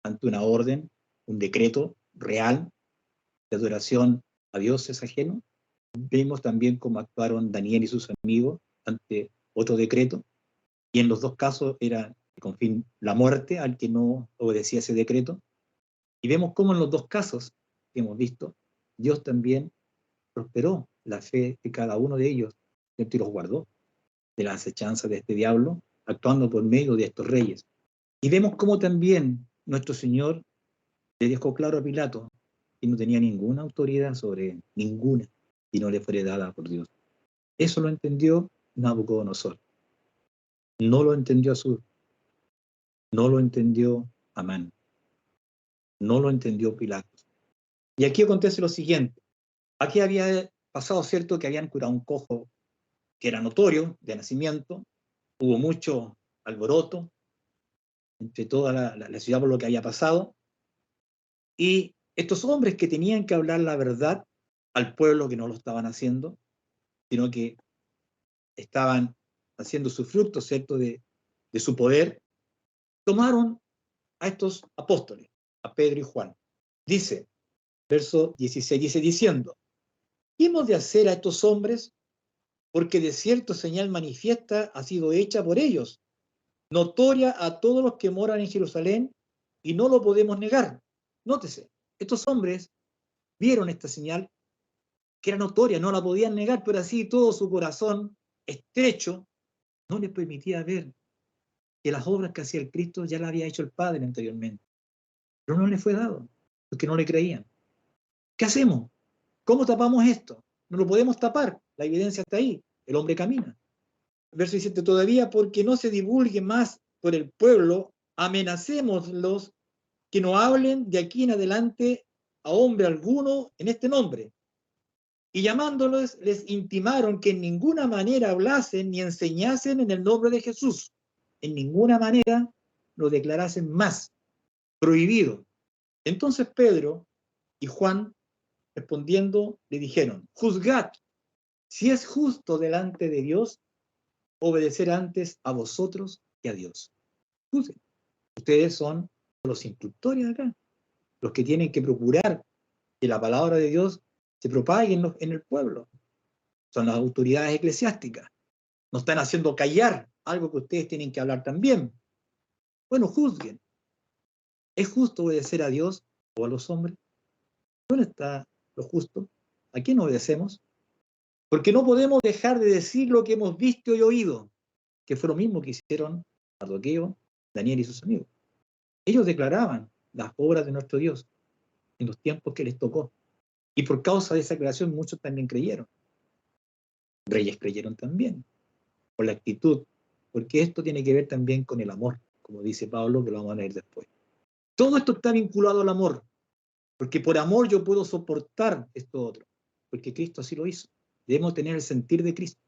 ante una orden, un decreto real de adoración a dioses ajenos. Vimos también cómo actuaron Daniel y sus amigos ante otro decreto, y en los dos casos era con fin la muerte al que no obedecía ese decreto. Y vemos cómo en los dos casos que hemos visto, Dios también prosperó la fe de cada uno de ellos y los guardó de la acechanza de este diablo, actuando por medio de estos reyes. Y vemos cómo también nuestro Señor le dejó claro a Pilato que no tenía ninguna autoridad sobre él, ninguna, y no le fue dada por Dios. Eso lo entendió Nabucodonosor. No lo entendió Azur. No lo entendió Amán. No lo entendió Pilatos. Y aquí acontece lo siguiente. Aquí había pasado, cierto, que habían curado un cojo que era notorio, de nacimiento. Hubo mucho alboroto entre toda la ciudad por lo que había pasado. Y estos hombres que tenían que hablar la verdad al pueblo, que no lo estaban haciendo, sino que estaban haciendo su fruto, ¿cierto?, de su poder, tomaron a estos apóstoles, a Pedro y Juan. Dice, verso 16, dice diciendo, ¿qué hemos de hacer a estos hombres? Porque de cierto señal manifiesta ha sido hecha por ellos, notoria a todos los que moran en Jerusalén, y no lo podemos negar. Nótese, estos hombres vieron esta señal que era notoria, no la podían negar, pero así todo su corazón estrecho no les permitía ver que las obras que hacía el Cristo ya las había hecho el Padre anteriormente. Pero no les fue dado, porque no le creían. ¿Qué hacemos? ¿Cómo tapamos esto? No lo podemos tapar, la evidencia está ahí, el hombre camina. Verso 17, todavía porque no se divulgue más por el pueblo, amenacémoslos que no hablen de aquí en adelante a hombre alguno en este nombre. Y llamándolos, les intimaron que en ninguna manera hablasen ni enseñasen en el nombre de Jesús. En ninguna manera lo declarasen más. Prohibido. Entonces Pedro y Juan, respondiendo, le dijeron, juzgad, si es justo delante de Dios, obedecer antes a vosotros que a Dios. Juzguen. Ustedes son los instructores acá, los que tienen que procurar que la palabra de Dios se propague en el pueblo. Son las autoridades eclesiásticas. No están haciendo callar algo que ustedes tienen que hablar también. Bueno, juzguen. ¿Es justo obedecer a Dios o a los hombres? ¿Dónde está lo justo? ¿A quién obedecemos? Porque no podemos dejar de decir lo que hemos visto y oído, que fue lo mismo que hicieron Mardoqueo, Daniel y sus amigos. Ellos declaraban las obras de nuestro Dios en los tiempos que les tocó. Y por causa de esa declaración muchos también creyeron. Reyes creyeron también, por la actitud, porque esto tiene que ver también con el amor, como dice Pablo, que lo vamos a leer después. Todo esto está vinculado al amor, porque por amor yo puedo soportar esto otro, porque Cristo así lo hizo. Debemos tener el sentir de Cristo,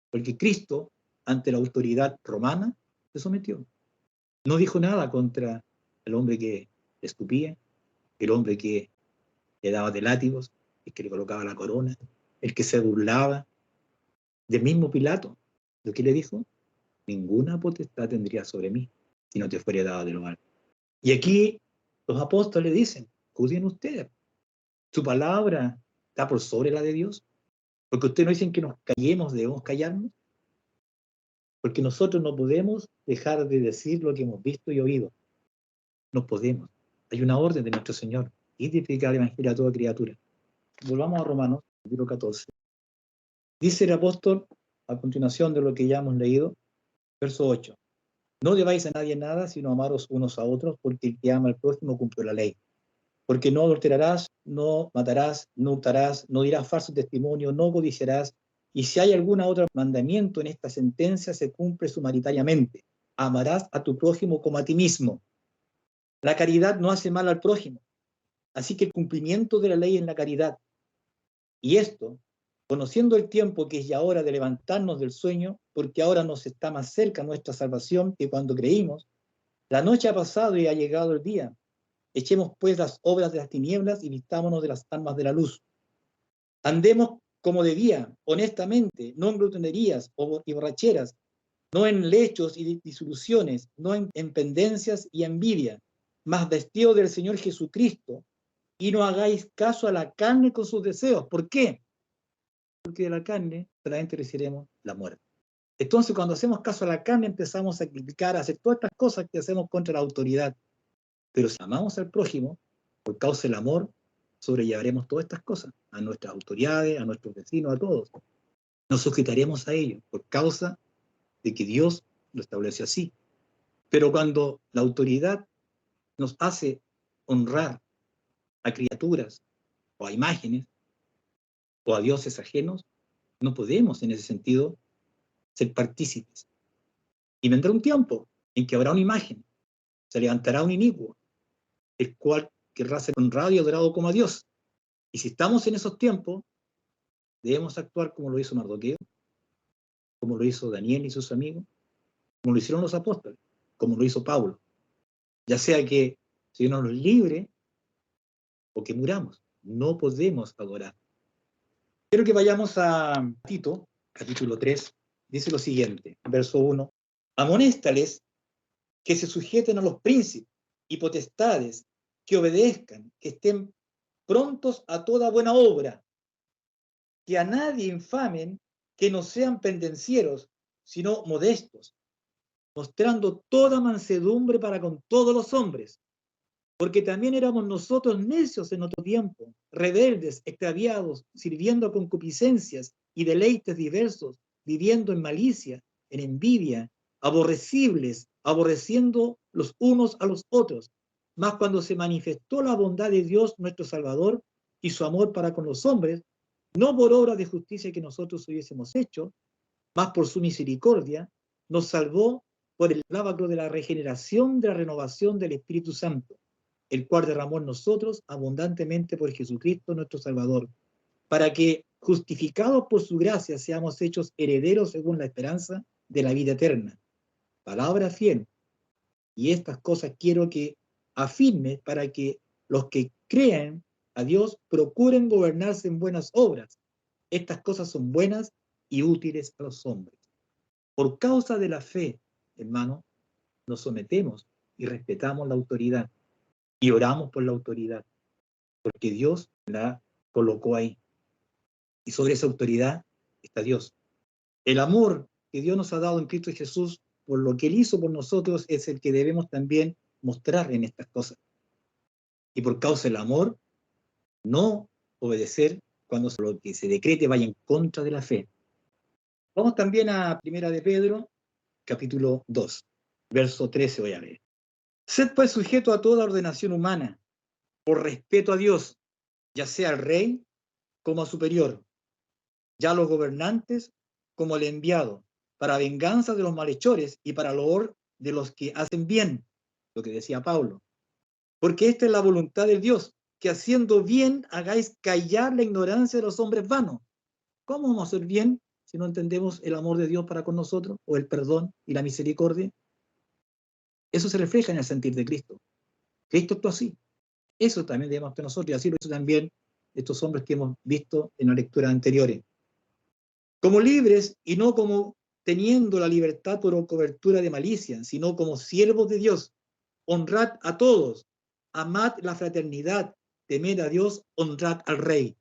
porque Cristo, ante la autoridad romana, se sometió. No dijo nada contra el hombre que escupía, el hombre que le daba de látigos, el que le colocaba la corona, el que se burlaba del mismo Pilato. ¿Lo que le dijo? Ninguna potestad tendría sobre mí si no te fuera dada de lo alto. Y aquí los apóstoles dicen, juzguen ustedes. Su palabra está por sobre la de Dios. Porque ustedes no dicen que nos callemos, debemos callarnos. Porque nosotros no podemos dejar de decir lo que hemos visto y oído. No podemos. Hay una orden de nuestro Señor. Y de predicar el evangelio a toda criatura. Volvamos a Romanos, capítulo 14. Dice el apóstol, a continuación de lo que ya hemos leído, verso 8. No debáis a nadie nada, sino amaros unos a otros, porque el que ama al prójimo cumple la ley. Porque no adulterarás, no matarás, no hurtarás, no dirás falso testimonio, no codiciarás, y si hay algún otro mandamiento en esta sentencia, se cumple sumaritariamente. Amarás a tu prójimo como a ti mismo. La caridad no hace mal al prójimo, así que el cumplimiento de la ley es la caridad. Y esto, conociendo el tiempo que es ya hora de levantarnos del sueño, porque ahora nos está más cerca nuestra salvación que cuando creímos, la noche ha pasado y ha llegado el día. Echemos pues las obras de las tinieblas y vistámonos de las armas de la luz. Andemos como de día, honestamente, no en glotonerías y borracheras, no en lechos y disoluciones, no en pendencias y envidia, mas vestido del Señor Jesucristo, y no hagáis caso a la carne con sus deseos. ¿Por qué? Porque de la carne solamente recibiremos la muerte. Entonces, cuando hacemos caso a la carne, empezamos a criticar, a hacer todas estas cosas que hacemos contra la autoridad. Pero si amamos al prójimo, por causa del amor, sobrellevaremos todas estas cosas, a nuestras autoridades, a nuestros vecinos, a todos. Nos sujetaremos a ellos, por causa de que Dios lo establece así. Pero cuando la autoridad nos hace honrar a criaturas o a imágenes o a dioses ajenos, no podemos en ese sentido ser partícipes. Y vendrá un tiempo en que habrá una imagen, se levantará un inicuo, el cual querrá ser honrado y adorado como a Dios. Y si estamos en esos tiempos, debemos actuar como lo hizo Mardoqueo, como lo hizo Daniel y sus amigos, como lo hicieron los apóstoles, como lo hizo Pablo. Ya sea que si Dios nos libre o que muramos, no podemos adorar. Quiero que vayamos a Tito, capítulo 3, dice lo siguiente, verso 1. Amonéstales que se sujeten a los príncipes y potestades, que obedezcan, que estén prontos a toda buena obra, que a nadie infamen, que no sean pendencieros, sino modestos, mostrando toda mansedumbre para con todos los hombres, porque también éramos nosotros necios en otro tiempo, rebeldes, extraviados, sirviendo a concupiscencias y deleites diversos, viviendo en malicia, en envidia, aborrecibles, aborreciendo los unos a los otros. Mas cuando se manifestó la bondad de Dios nuestro Salvador y su amor para con los hombres, no por obra de justicia que nosotros hubiésemos hecho, mas por su misericordia, nos salvó por el lavacro de la regeneración, de la renovación del Espíritu Santo, el cual derramó en nosotros abundantemente por Jesucristo nuestro Salvador, para que, justificados por su gracia, seamos hechos herederos según la esperanza de la vida eterna. Palabra fiel. Y estas cosas quiero que afirme para que los que crean a Dios procuren gobernarse en buenas obras. Estas cosas son buenas y útiles a los hombres. Por causa de la fe, hermano, nos sometemos y respetamos la autoridad y oramos por la autoridad, porque Dios la colocó ahí. Y sobre esa autoridad está Dios. El amor que Dios nos ha dado en Cristo Jesús por lo que Él hizo por nosotros es el que debemos también mostrar en estas cosas. Y por causa del amor, no obedecer cuando lo que se decrete vaya en contra de la fe. Vamos también a Primera de Pedro, capítulo 2, verso 13 voy a leer. Sed pues sujeto a toda ordenación humana, por respeto a Dios, ya sea al rey como a superior, ya a los gobernantes como al enviado, para venganza de los malhechores y para loor de los que hacen bien, lo que decía Pablo. Porque esta es la voluntad de Dios, que haciendo bien hagáis callar la ignorancia de los hombres vanos. ¿Cómo vamos a hacer bien si no entendemos el amor de Dios para con nosotros, o el perdón y la misericordia? Eso se refleja en el sentir de Cristo. Cristo actuó así. Eso también debemos hacer nosotros, y así lo hizo también estos hombres que hemos visto en las lecturas anteriores. Como libres y no como teniendo la libertad por cobertura de malicia, sino como siervos de Dios. Honrad a todos, amad la fraternidad, temed a Dios, honrad al Rey.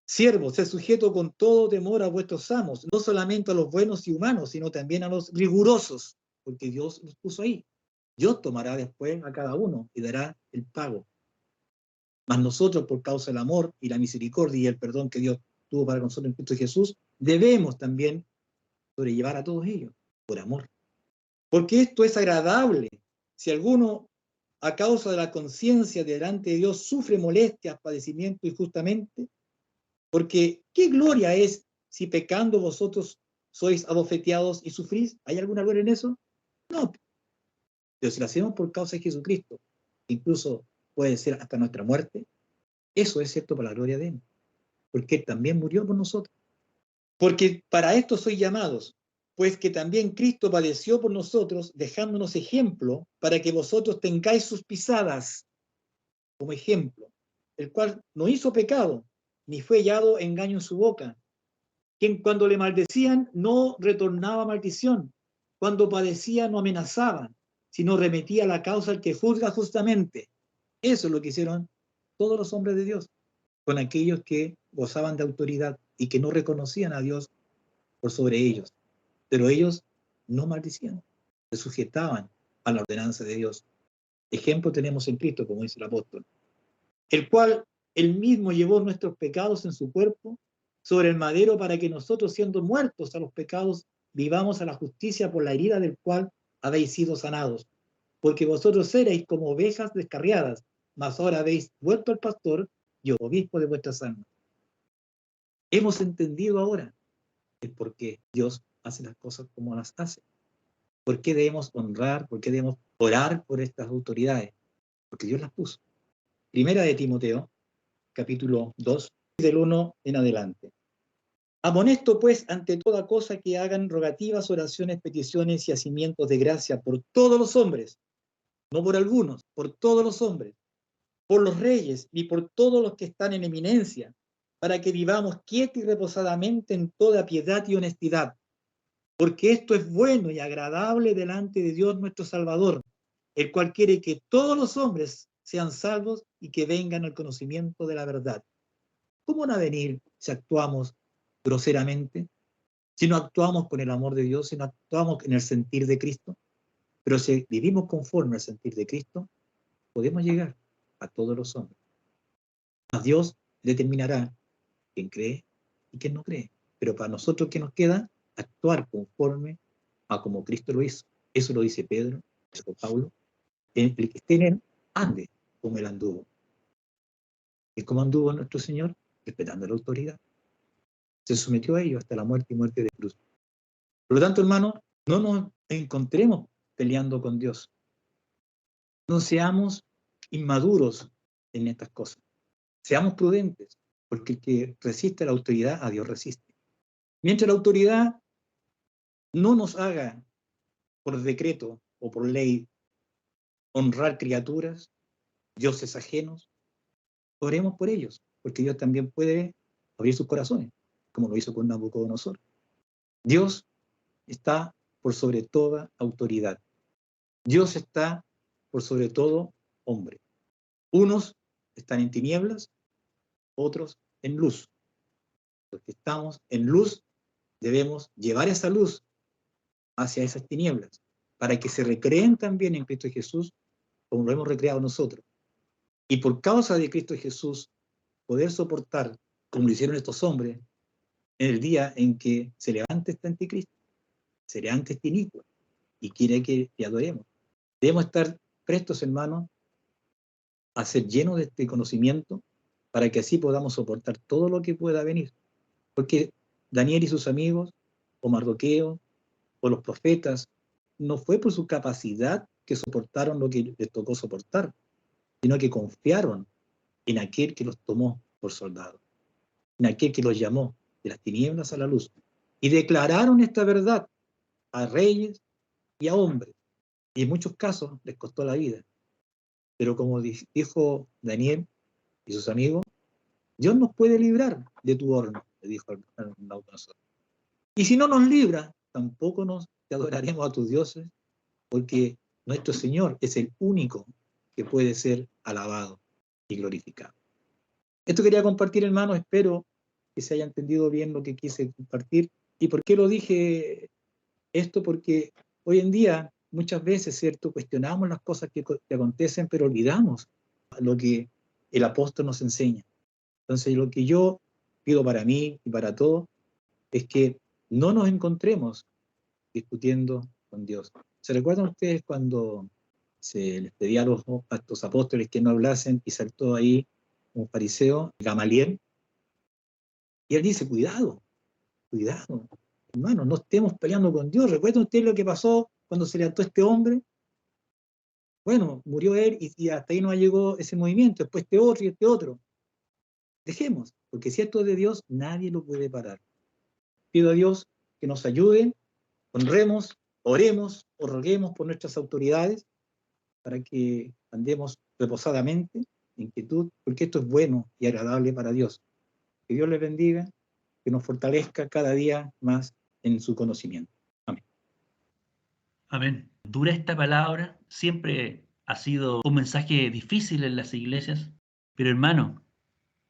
Siervos, sed sujeto con todo temor a vuestros amos, no solamente a los buenos y humanos, sino también a los rigurosos, porque Dios los puso ahí. Dios tomará después a cada uno y dará el pago. Mas nosotros, por causa del amor y la misericordia y el perdón que Dios tuvo para nosotros en Cristo Jesús, debemos también sobrellevar a todos ellos, por amor. Porque esto es agradable. Si alguno, a causa de la conciencia delante de Dios, sufre molestias, padecimiento injustamente, porque ¿qué gloria es si pecando vosotros sois abofeteados y sufrís? ¿Hay alguna gloria en eso? No. Pero si lo hacemos por causa de Jesucristo, incluso puede ser hasta nuestra muerte, eso es cierto para la gloria de Él, porque Él también murió por nosotros. Porque para esto sois llamados, pues que también Cristo padeció por nosotros, dejándonos ejemplo para que vosotros tengáis sus pisadas. como ejemplo, el cual no hizo pecado, ni fue hallado engaño en su boca, quien cuando le maldecían no retornaba maldición, cuando padecía no amenazaba, sino remetía la causa al que juzga justamente. Eso es lo que hicieron todos los hombres de Dios con aquellos que gozaban de autoridad y que no reconocían a Dios por sobre ellos. Pero ellos no maldicían, se sujetaban a la ordenanza de Dios. Ejemplo tenemos en Cristo, como dice el apóstol, el cual él mismo llevó nuestros pecados en su cuerpo sobre el madero para que nosotros, siendo muertos a los pecados, vivamos a la justicia, por la herida del cual habéis sido sanados. Porque vosotros erais como ovejas descarriadas, mas ahora habéis vuelto al pastor y obispo de vuestras almas. Hemos entendido ahora el por qué Dios hace las cosas como las hace. ¿Por qué debemos honrar? ¿Por qué debemos orar por estas autoridades? Porque Dios las puso. Primera de Timoteo, capítulo 2, del 1 en adelante. Amonesto pues ante toda cosa que hagan rogativas, oraciones, peticiones y hacimientos de gracia por todos los hombres, no por algunos, por todos los hombres, por los reyes y por todos los que están en eminencia, para que vivamos quietos y reposadamente en toda piedad y honestidad, porque esto es bueno y agradable delante de Dios nuestro Salvador, el cual quiere que todos los hombres sean salvos y que vengan al conocimiento de la verdad. ¿Cómo van a venir si actuamos groseramente? Si no actuamos con el amor de Dios, si no actuamos en el sentir de Cristo. Pero si vivimos conforme al sentir de Cristo, podemos llegar a todos los hombres. A Dios determinará quién cree y quién no cree. Pero para nosotros, ¿qué nos queda? Actuar conforme a como Cristo lo hizo. Eso lo dice Pedro, dijo Pablo. El que esté en él, ande como él anduvo. ¿Y cómo anduvo nuestro Señor? Respetando la autoridad. Se sometió a ello hasta la muerte y muerte de cruz. Por lo tanto, hermanos, no nos encontremos peleando con Dios. No seamos inmaduros en estas cosas. Seamos prudentes, porque el que resiste a la autoridad, a Dios resiste. Mientras la autoridad no nos haga por decreto o por ley honrar criaturas, dioses ajenos, oremos por ellos, porque Dios también puede abrir sus corazones, como lo hizo con Nabucodonosor. Dios está por sobre toda autoridad. Dios está por sobre todo hombre. Unos están en tinieblas, otros en luz. Los que estamos en luz debemos llevar esa luz hacia esas tinieblas, para que se recreen también en Cristo Jesús, como lo hemos recreado nosotros. Y por causa de Cristo Jesús, poder soportar, como lo hicieron estos hombres, en el día en que se levante este anticristo, se levante este inicuo, y quiere que le adoremos. Debemos estar prestos, hermanos, a ser llenos de este conocimiento, para que así podamos soportar todo lo que pueda venir. Porque Daniel y sus amigos, o Mardoqueo, o los profetas, no fue por su capacidad que soportaron lo que les tocó soportar, sino que confiaron en aquel que los tomó por soldados, en aquel que los llamó de las tinieblas a la luz, y declararon esta verdad a reyes y a hombres, y en muchos casos les costó la vida. Pero como dijo Daniel y sus amigos, Dios nos puede librar de tu horno, le dijo al Nabucodonosor. Y si no nos libra, tampoco nos te adoraremos a tus dioses, porque nuestro Señor es el único que puede ser alabado y glorificado. Esto quería compartir, hermanos, espero que se haya entendido bien lo que quise compartir. ¿Y por qué lo dije esto? Porque hoy en día, muchas veces, ¿cierto?, cuestionamos las cosas que acontecen, pero olvidamos lo que el apóstol nos enseña. Entonces, lo que yo pido para mí y para todos es que no nos encontremos discutiendo con Dios. ¿Se recuerdan ustedes cuando se les pedía a estos apóstoles que no hablasen y saltó ahí un fariseo, Gamaliel? Y él dice, cuidado, cuidado, hermano, no estemos peleando con Dios. ¿Recuerdan ustedes lo que pasó cuando se levantó este hombre? Bueno, murió él y hasta ahí no llegó ese movimiento, después este otro y este otro. Dejemos, porque si esto es de Dios, nadie lo puede parar. Pido a Dios que nos ayude, honremos, oremos o roguemos por nuestras autoridades para que andemos reposadamente inquietud, porque esto es bueno y agradable para Dios. Que Dios les bendiga, que nos fortalezca cada día más en su conocimiento. Amén. Amén. Dura esta palabra, siempre ha sido un mensaje difícil en las iglesias, pero hermano,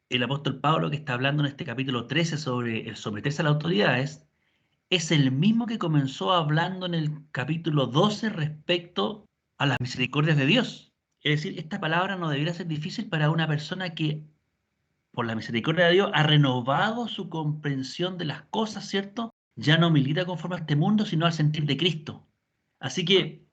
el apóstol Pablo que está hablando en este capítulo 13 sobre el someterse a las autoridades, es el mismo que comenzó hablando en el capítulo 12 respecto a las misericordias de Dios. Es decir, esta palabra no debería ser difícil para una persona que, por la misericordia de Dios, ha renovado su comprensión de las cosas, ¿cierto? Ya no milita conforme a este mundo, sino al sentir de Cristo. Así que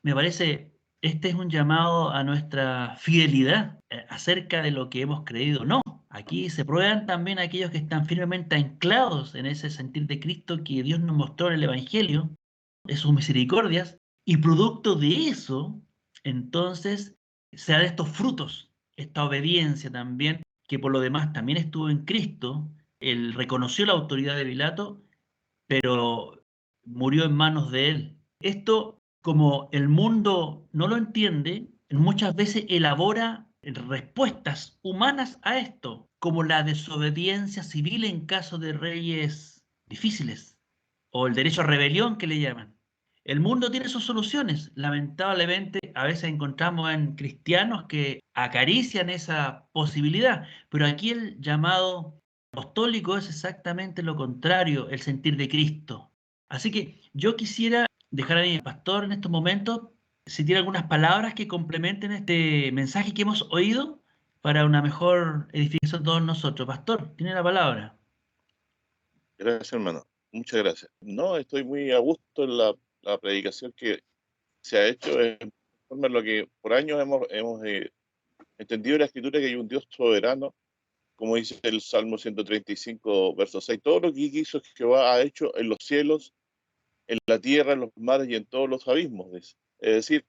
me parece, este es un llamado a nuestra fidelidad acerca de lo que hemos creído. No, aquí se prueban también aquellos que están firmemente anclados en ese sentir de Cristo que Dios nos mostró en el Evangelio, de sus misericordias, y producto de eso, entonces, se dan estos frutos, esta obediencia también, que por lo demás también estuvo en Cristo. Él reconoció la autoridad de Pilato, pero murió en manos de él. Esto, como el mundo no lo entiende, muchas veces elabora respuestas humanas a esto, como la desobediencia civil en caso de reyes difíciles, o el derecho a rebelión que le llaman. El mundo tiene sus soluciones. Lamentablemente, a veces encontramos en cristianos que acarician esa posibilidad, pero aquí el llamado apostólico es exactamente lo contrario, el sentir de Cristo. Así que yo quisiera dejar a mi pastor en estos momentos, si tiene algunas palabras que complementen este mensaje que hemos oído para una mejor edificación de todos nosotros. Pastor, tiene la palabra. Gracias, hermano. Muchas gracias. No, estoy muy a gusto en la predicación que se ha hecho en forma en lo que por años hemos entendido en la Escritura, que hay un Dios soberano, como dice el Salmo 135, verso 6. Todo lo que hizo Jehová ha hecho en los cielos, en la tierra, en los mares y en todos los abismos, dice. Es decir,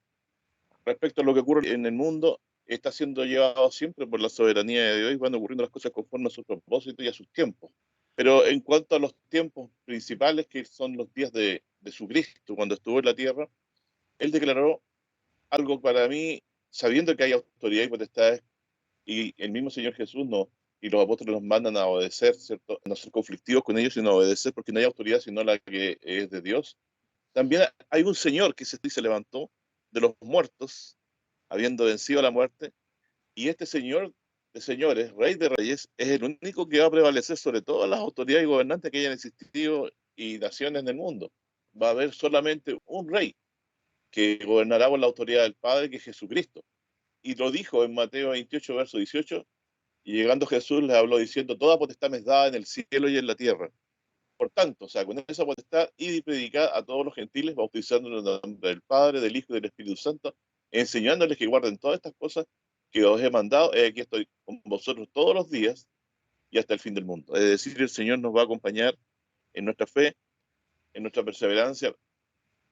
respecto a lo que ocurre en el mundo, está siendo llevado siempre por la soberanía de Dios y van ocurriendo las cosas conforme a sus propósitos y a sus tiempos. Pero en cuanto a los tiempos principales, que son los días de su Cristo, cuando estuvo en la tierra, él declaró algo para mí, sabiendo que hay autoridad y potestades, y el mismo Señor Jesús no, y los apóstoles nos mandan a obedecer, ¿cierto? No ser conflictivos con ellos, sino a obedecer, porque no hay autoridad sino la que es de Dios. También hay un Señor que se levantó de los muertos, habiendo vencido a la muerte, y este Señor de señores, Rey de reyes, es el único que va a prevalecer sobre todas las autoridades y gobernantes que hayan existido y naciones en el mundo. Va a haber solamente un rey que gobernará con la autoridad del Padre, que es Jesucristo. Y lo dijo en Mateo 28, verso 18, y llegando Jesús les habló diciendo, toda potestad me es dada en el cielo y en la tierra. Por tanto, o sea, con esa potestad, id y predicad a todos los gentiles, bautizándolos en el nombre del Padre, del Hijo y del Espíritu Santo, enseñándoles que guarden todas estas cosas que os he mandado. Aquí estoy con vosotros todos los días y hasta el fin del mundo. Es decir, el Señor nos va a acompañar en nuestra fe, en nuestra perseverancia,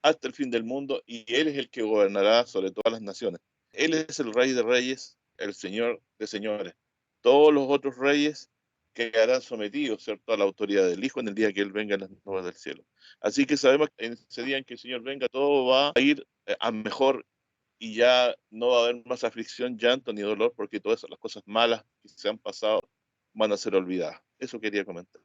hasta el fin del mundo, y Él es el que gobernará sobre todas las naciones. Él es el Rey de reyes, el Señor de señores. Todos los otros reyes quedarán sometidos, ¿cierto?, a la autoridad del Hijo en el día que Él venga en las nubes del cielo. Así que sabemos que en ese día en que el Señor venga, todo va a ir a mejor, y ya no va a haber más aflicción, llanto ni dolor, porque todas las cosas malas que se han pasado van a ser olvidadas. Eso quería comentar.